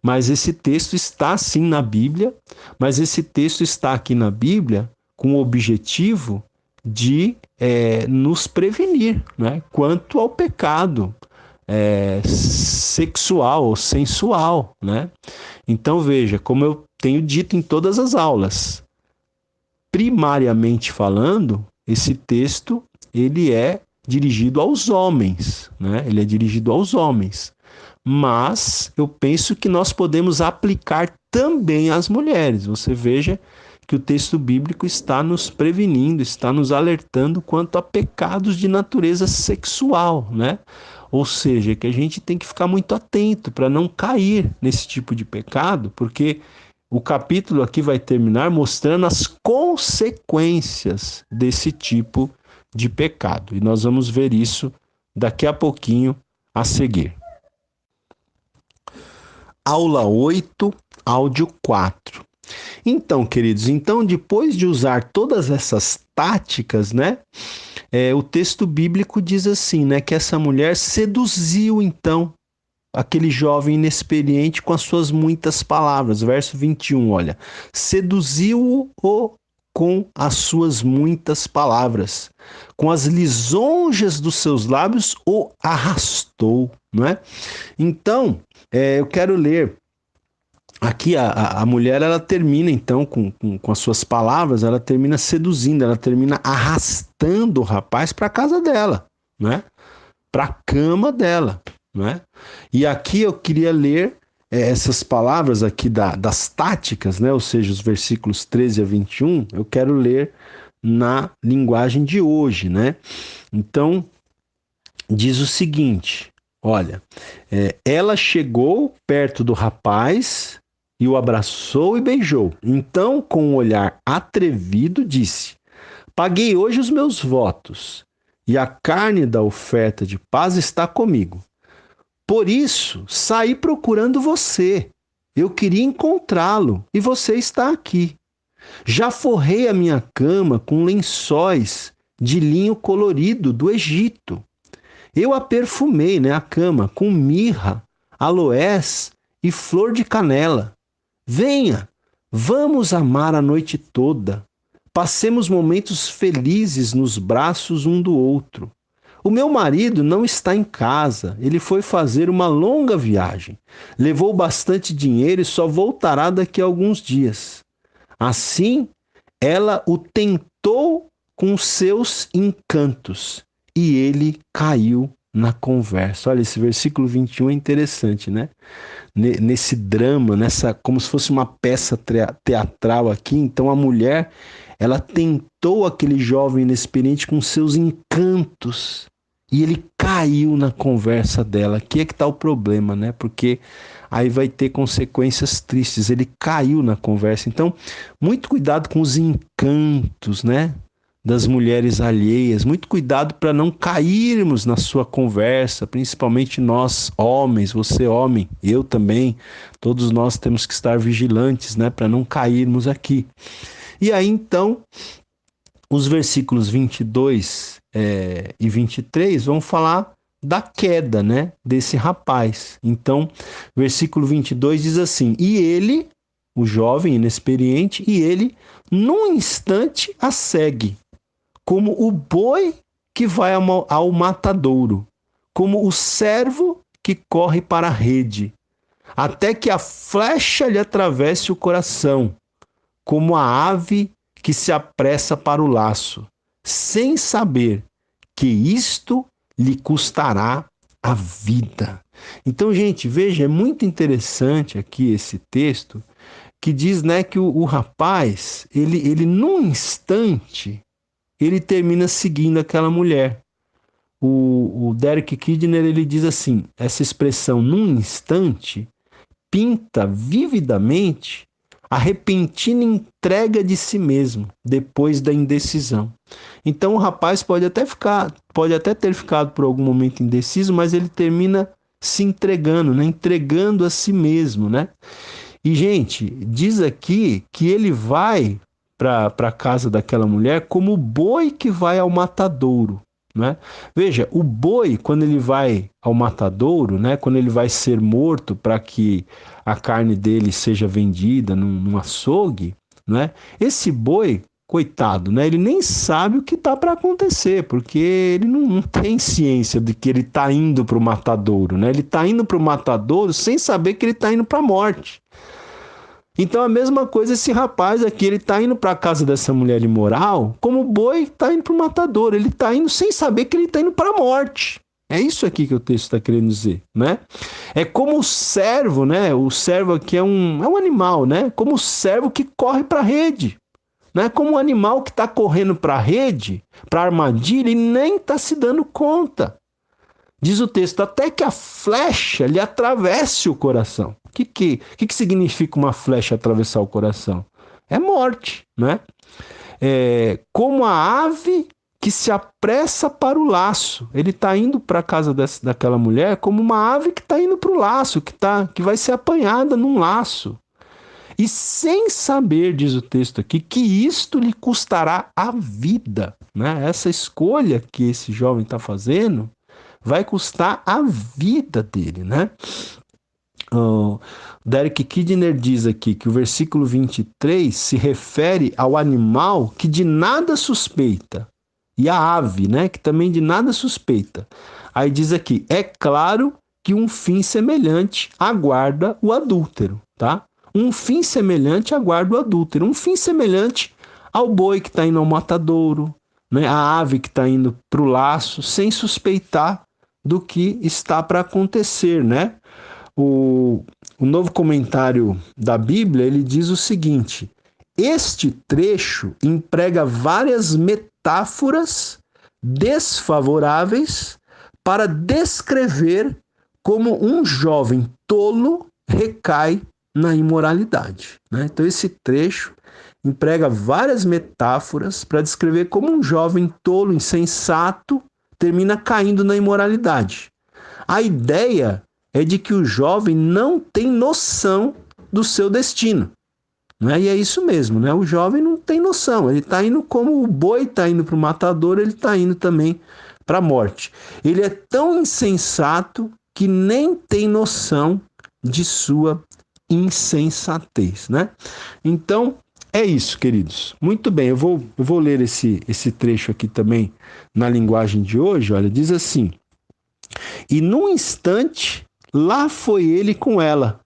Mas esse texto está sim na Bíblia, mas esse texto está aqui na Bíblia com o objetivo de nos prevenir, né? Quanto ao pecado sexual ou sensual, né? Então veja, como eu tenho dito em todas as aulas, primariamente falando, esse texto ele é dirigido aos homens, né? Ele é dirigido aos homens. Mas eu penso que nós podemos aplicar também às mulheres. Você veja que o texto bíblico está nos prevenindo, está nos alertando quanto a pecados de natureza sexual, né? Ou seja, que a gente tem que ficar muito atento para não cair nesse tipo de pecado, porque o capítulo aqui vai terminar mostrando as consequências desse tipo de pecado. E nós vamos ver isso daqui a pouquinho a seguir. Aula 8, áudio 4. Então, queridos, depois de usar todas essas táticas, né, o texto bíblico diz assim, né, que essa mulher seduziu, então, aquele jovem inexperiente com as suas muitas palavras. Verso 21, olha. Seduziu-o com as suas muitas palavras. Com as lisonjas dos seus lábios, o arrastou, não é? Então, eu quero ler aqui a mulher, ela termina então com as suas palavras, ela termina seduzindo, ela termina arrastando o rapaz para a casa dela, né? Para a cama dela, né? E aqui eu queria ler essas palavras aqui das táticas, né? Ou seja, os versículos 13 a 21, eu quero ler na linguagem de hoje, né? Então, diz o seguinte, olha, ela chegou perto do rapaz e o abraçou e beijou. Então, com um olhar atrevido, disse: paguei hoje os meus votos, e a carne da oferta de paz está comigo. Por isso, saí procurando você. Eu queria encontrá-lo, e você está aqui. Já forrei a minha cama com lençóis de linho colorido do Egito. Eu a perfumei, né, a cama, com mirra, aloés e flor de canela. Venha, vamos amar a noite toda. Passemos momentos felizes nos braços um do outro. O meu marido não está em casa, ele foi fazer uma longa viagem. Levou bastante dinheiro e só voltará daqui a alguns dias. Assim, ela o tentou com seus encantos e ele caiu na conversa. Olha, esse versículo 21 é interessante, né? Nesse drama, como se fosse uma peça teatral aqui. Então a mulher, ela tentou aquele jovem inexperiente com seus encantos e ele caiu na conversa dela. Aqui é que está o problema, né? Porque aí vai ter consequências tristes. Ele caiu na conversa. Então, muito cuidado com os encantos, né, das mulheres alheias. Muito cuidado para não cairmos na sua conversa, principalmente nós homens, você homem, eu também. Todos nós temos que estar vigilantes, né, para não cairmos aqui. E aí, então, os versículos 22 e 23 vão falar da queda, né, desse rapaz. Então, versículo 22 diz assim: e ele, o jovem inexperiente, e ele, num instante, a segue, como o boi que vai ao matadouro, como o servo que corre para a rede, até que a flecha lhe atravesse o coração, como a ave que se apressa para o laço, sem saber que isto lhe custará a vida. Então, gente, veja, é muito interessante aqui esse texto, que diz, né, que o rapaz, ele num instante, ele termina seguindo aquela mulher. o Derek Kidner, ele diz assim, essa expressão num instante pinta vividamente a repentina entrega de si mesmo depois da indecisão. Então o rapaz pode até ter ficado por algum momento indeciso, mas ele termina se entregando, né? Entregando a si mesmo, né? E, gente, diz aqui que ele vai para a casa daquela mulher como o boi que vai ao matadouro, né? Veja, o boi, quando ele vai ao matadouro, né? Quando ele vai ser morto para que a carne dele seja vendida num açougue, né? Esse boi, coitado, né? Ele nem sabe o que está para acontecer, porque ele não tem ciência de que ele está indo para o matadouro, né? Ele está indo para o matadouro sem saber que ele está indo para a morte. Então a mesma coisa esse rapaz aqui, ele está indo para a casa dessa mulher imoral, como o boi está indo para o matadouro, ele está indo sem saber que ele está indo para a morte. É isso aqui que o texto está querendo dizer, né? É como o servo, né? O servo aqui é um animal, né? Como o servo que corre para a rede, né? Como um animal que está correndo para a rede, para a armadilha e nem está se dando conta. Diz o texto, até que a flecha lhe atravesse o coração. O que significa uma flecha atravessar o coração? É morte, né? É como a ave que se apressa para o laço. Ele está indo para a casa daquela mulher como uma ave que está indo para o laço, que vai ser apanhada num laço. E sem saber, diz o texto aqui, que isto lhe custará a vida, né? Essa escolha que esse jovem está fazendo vai custar a vida dele, né? O Derek Kidner diz aqui que o versículo 23 se refere ao animal que de nada suspeita, e a ave, né, que também de nada suspeita. Aí diz aqui, é claro que um fim semelhante aguarda o adúltero, tá? Um fim semelhante aguarda o adúltero, um fim semelhante ao boi que está indo ao matadouro, né? A ave que está indo para o laço, sem suspeitar do que está para acontecer, né? O novo comentário da Bíblia, ele diz o seguinte, este trecho emprega várias metáforas desfavoráveis para descrever como um jovem tolo recai na imoralidade, né? Então esse trecho emprega várias metáforas para descrever como um jovem tolo, insensato, termina caindo na imoralidade. A ideia é de que o jovem não tem noção do seu destino, né? E é isso mesmo, né? O jovem não tem noção, ele está indo como o boi está indo para o matador, ele está indo também para a morte. Ele é tão insensato que nem tem noção de sua insensatez, né? Então, é isso, queridos. Muito bem, eu vou ler esse trecho aqui também na linguagem de hoje. Olha, diz assim, e num instante, lá foi ele com ela,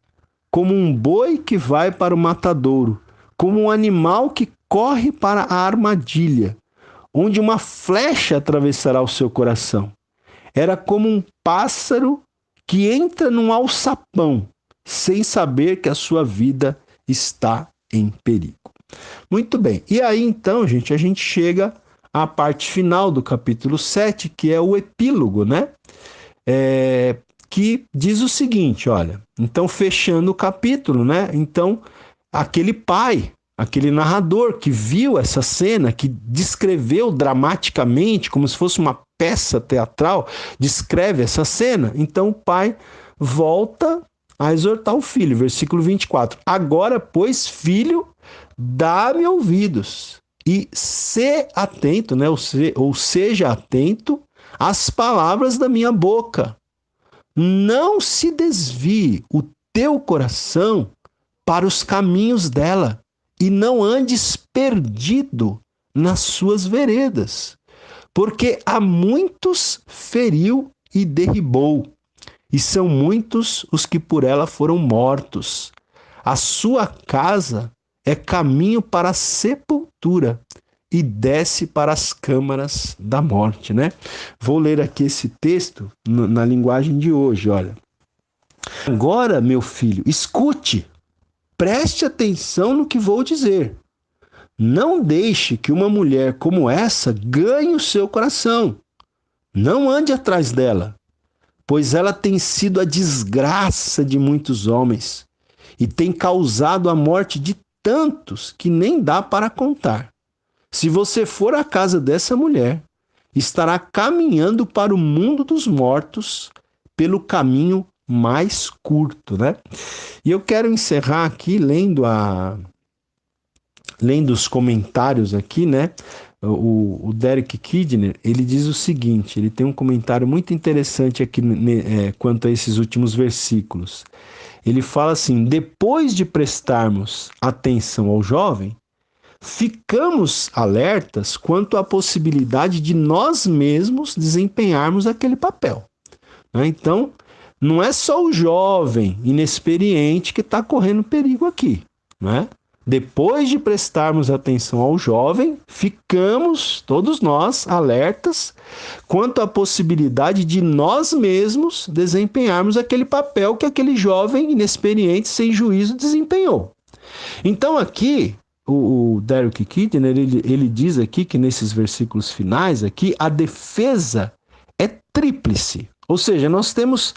como um boi que vai para o matadouro, como um animal que corre para a armadilha, onde uma flecha atravessará o seu coração. Era como um pássaro que entra num alçapão, sem saber que a sua vida está em perigo. Muito bem, e aí então, gente, a gente chega à parte final do capítulo 7, que é o epílogo, né? Que diz o seguinte, olha, então fechando o capítulo, né? Então, aquele pai, aquele narrador que viu essa cena, que descreveu dramaticamente, como se fosse uma peça teatral, descreve essa cena, então o pai volta a exortar o filho, versículo 24. Agora, pois, filho, dá-me ouvidos e se atento, né? Ou seja atento às palavras da minha boca. Não se desvie o teu coração para os caminhos dela e não andes perdido nas suas veredas, porque a muitos feriu e derribou, e são muitos os que por ela foram mortos. A sua casa é caminho para a sepultura e desce para as câmaras da morte, né? Vou ler aqui esse texto na linguagem de hoje, olha. Agora, meu filho, escute, preste atenção no que vou dizer. Não deixe que uma mulher como essa ganhe o seu coração. Não ande atrás dela, pois ela tem sido a desgraça de muitos homens e tem causado a morte de tantos que nem dá para contar. Se você for à casa dessa mulher, estará caminhando para o mundo dos mortos pelo caminho mais curto, né? E eu quero encerrar aqui lendo os comentários aqui, né? O Derek Kidner, ele diz o seguinte, ele tem um comentário muito interessante aqui quanto a esses últimos versículos. Ele fala assim: depois de prestarmos atenção ao jovem, ficamos alertas quanto à possibilidade de nós mesmos desempenharmos aquele papel. Então, não é só o jovem inexperiente que está correndo perigo aqui, né? Depois de prestarmos atenção ao jovem, ficamos, todos nós, alertas quanto à possibilidade de nós mesmos desempenharmos aquele papel que aquele jovem inexperiente, sem juízo, desempenhou. Então aqui, o Derek Kidner, ele diz aqui que nesses versículos finais aqui, a defesa é tríplice. Ou seja, nós temos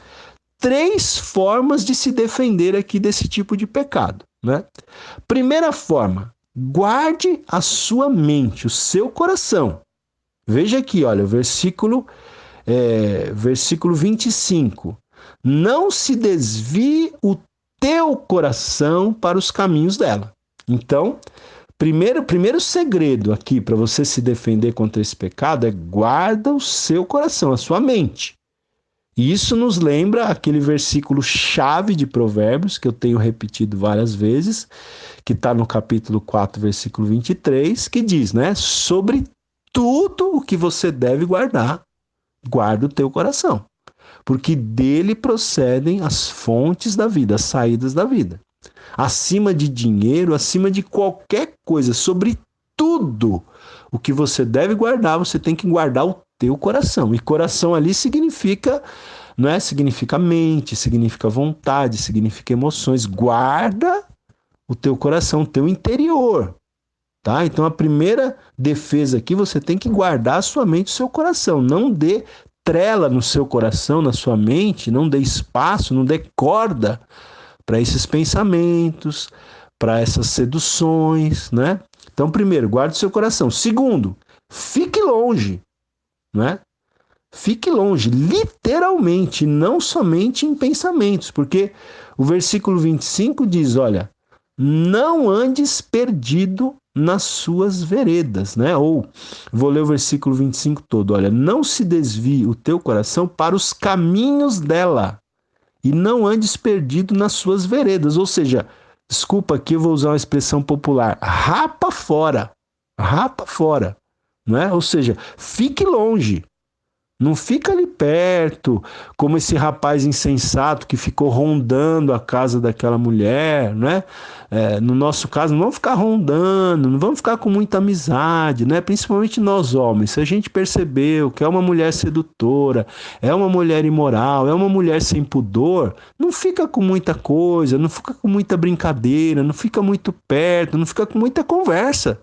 3 formas de se defender aqui desse tipo de pecado, né? Primeira forma, guarde a sua mente, o seu coração. Veja aqui, olha, o versículo 25. Não se desvie o teu coração para os caminhos dela. Então, primeiro segredo aqui para você se defender contra esse pecado é guarda o seu coração, a sua mente. E isso nos lembra aquele versículo chave de Provérbios, que eu tenho repetido várias vezes, que está no capítulo 4, versículo 23, que diz, né? Sobre tudo o que você deve guardar, guarda o teu coração, porque dele procedem as fontes da vida, as saídas da vida. Acima de dinheiro, acima de qualquer coisa, sobre tudo o que você deve guardar, você tem que guardar o teu coração. E coração ali significa, não é? Significa mente, significa vontade, significa emoções. Guarda o teu coração, o teu interior, tá? Então a primeira defesa aqui, você tem que guardar a sua mente, o seu coração. Não dê trela no seu coração, na sua mente, não dê espaço, não dê corda para esses pensamentos, para essas seduções, né? Então, primeiro, guarde o seu coração. Segundo, fique longe, né? Fique longe, literalmente, não somente em pensamentos, porque o versículo 25 diz, olha, não andes perdido nas suas veredas, né? Ou, vou ler o versículo 25 todo, olha, não se desvie o teu coração para os caminhos dela, e não andes perdido nas suas veredas, ou seja, desculpa aqui, eu vou usar uma expressão popular, rapa fora, não é? Ou seja, fique longe. Não fica ali perto, como esse rapaz insensato que ficou rondando a casa daquela mulher, né? No nosso caso, não vamos ficar rondando, não vamos ficar com muita amizade, né? Principalmente nós homens. Se a gente percebeu que é uma mulher sedutora, é uma mulher imoral, é uma mulher sem pudor, não fica com muita coisa, não fica com muita brincadeira, não fica muito perto, não fica com muita conversa.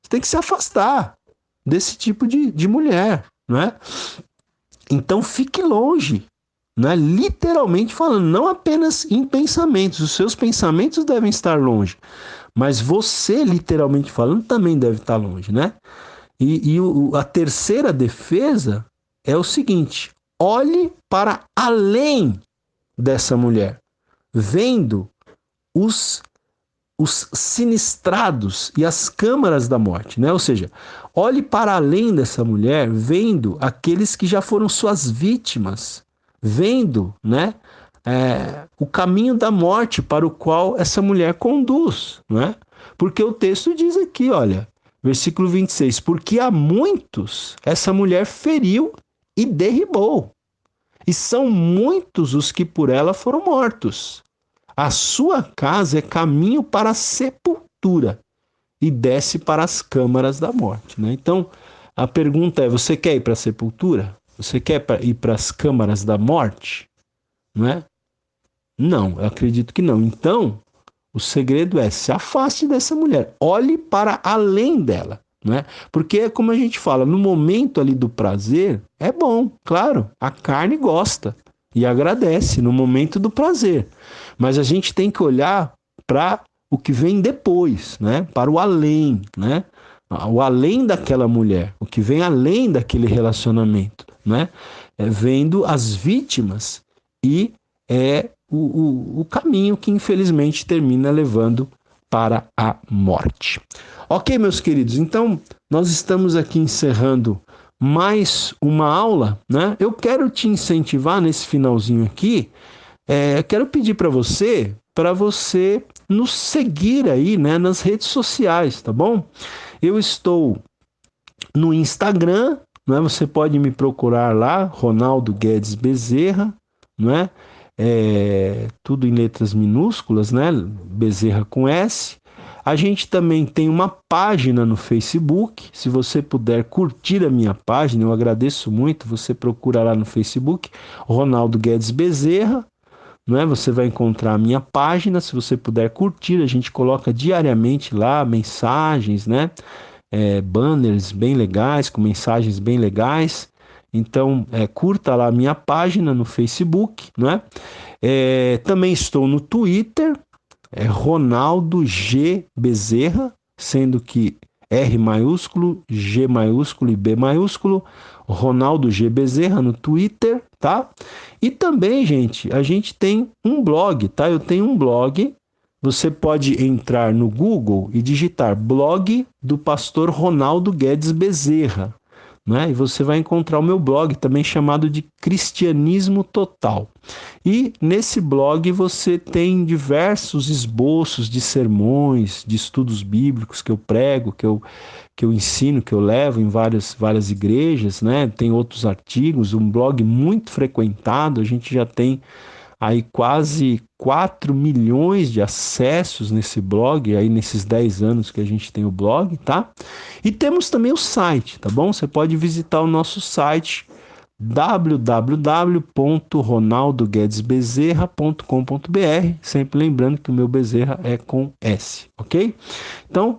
Você tem que se afastar desse tipo de mulher, não é? Então fique longe, né? Literalmente falando, não apenas em pensamentos, os seus pensamentos devem estar longe, mas você, literalmente falando, também deve estar longe, né? E a terceira defesa é o seguinte: olhe para além dessa mulher, vendo os sinistrados e as câmaras da morte, né? Ou seja, olhe para além dessa mulher, vendo aqueles que já foram suas vítimas, vendo, né, o caminho da morte para o qual essa mulher conduz, né? Porque o texto diz aqui, olha, versículo 26, porque a muitos essa mulher feriu e derribou, e são muitos os que por ela foram mortos. A sua casa é caminho para a sepultura e desce para as câmaras da morte, né? Então, a pergunta é, você quer ir para a sepultura? Você quer ir para as câmaras da morte? Não é? Não, eu acredito que não. Então, o segredo é, se afaste dessa mulher. Olhe para além dela. né? Porque, como a gente fala, no momento ali do prazer, é bom, claro, a carne gosta e agradece no momento do prazer. Mas a gente tem que olhar para o que vem depois, né? Para o além, né? O além daquela mulher, o que vem além daquele relacionamento, né? Vendo as vítimas e o caminho que infelizmente termina levando para a morte. Ok, meus queridos, então nós estamos aqui encerrando mais uma aula, né? Eu quero te incentivar nesse finalzinho aqui, quero pedir para você nos seguir aí, né, nas redes sociais, tá bom? Eu estou no Instagram, né? Você pode me procurar lá, Ronaldo Guedes Bezerra, né? Tudo em letras minúsculas, né? Bezerra com S. A gente também tem uma página no Facebook. Se você puder curtir a minha página, eu agradeço muito. Você procura lá no Facebook, Ronaldo Guedes Bezerra, né? Você vai encontrar a minha página. Se você puder curtir, a gente coloca diariamente lá mensagens, né? Banners bem legais, com mensagens bem legais. Então, curta lá a minha página no Facebook, né? Também estou no Twitter, Ronaldo G Bezerra, sendo que R maiúsculo, G maiúsculo e B maiúsculo, Ronaldo G Bezerra no Twitter, tá? E também, gente, a gente tem um blog, tá? Eu tenho um blog. Você pode entrar no Google e digitar blog do pastor Ronaldo Guedes Bezerra, né? E você vai encontrar o meu blog, também chamado de Cristianismo Total. E nesse blog você tem diversos esboços de sermões, de estudos bíblicos que eu prego, que eu ensino, que eu levo em várias igrejas, né? Tem outros artigos, um blog muito frequentado, a gente já tem aí quase 4 milhões de acessos nesse blog, aí nesses 10 anos que a gente tem o blog, tá? E temos também o site, tá bom? Você pode visitar o nosso site www.ronaldoguedesbezerra.com.br, sempre lembrando que o meu Bezerra é com S, ok? Então,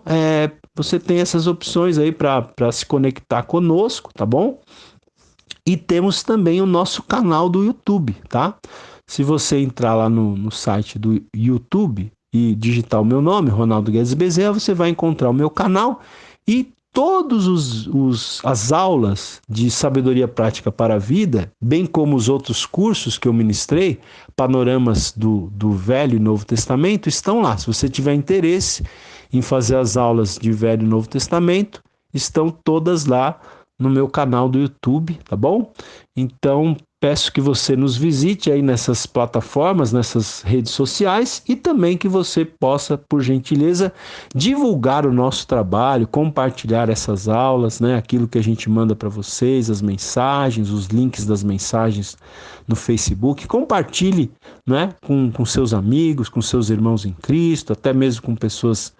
você tem essas opções aí para se conectar conosco, tá bom? E temos também o nosso canal do YouTube, tá? Se você entrar lá no site do YouTube e digitar o meu nome, Ronaldo Guedes Bezerra, você vai encontrar o meu canal e todas as aulas de sabedoria prática para a vida, bem como os outros cursos que eu ministrei, panoramas do Velho e Novo Testamento, estão lá. Se você tiver interesse em fazer as aulas de Velho e Novo Testamento, estão todas lá no meu canal do YouTube, tá bom? Então, peço que você nos visite aí nessas plataformas, nessas redes sociais e também que você possa, por gentileza, divulgar o nosso trabalho, compartilhar essas aulas, né? Aquilo que a gente manda para vocês, as mensagens, os links das mensagens no Facebook. Compartilhe, né? Com seus amigos, com seus irmãos em Cristo, até mesmo com pessoas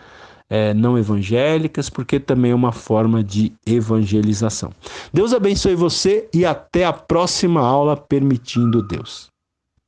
não evangélicas, porque também é uma forma de evangelização. Deus abençoe você e até a próxima aula, permitindo Deus.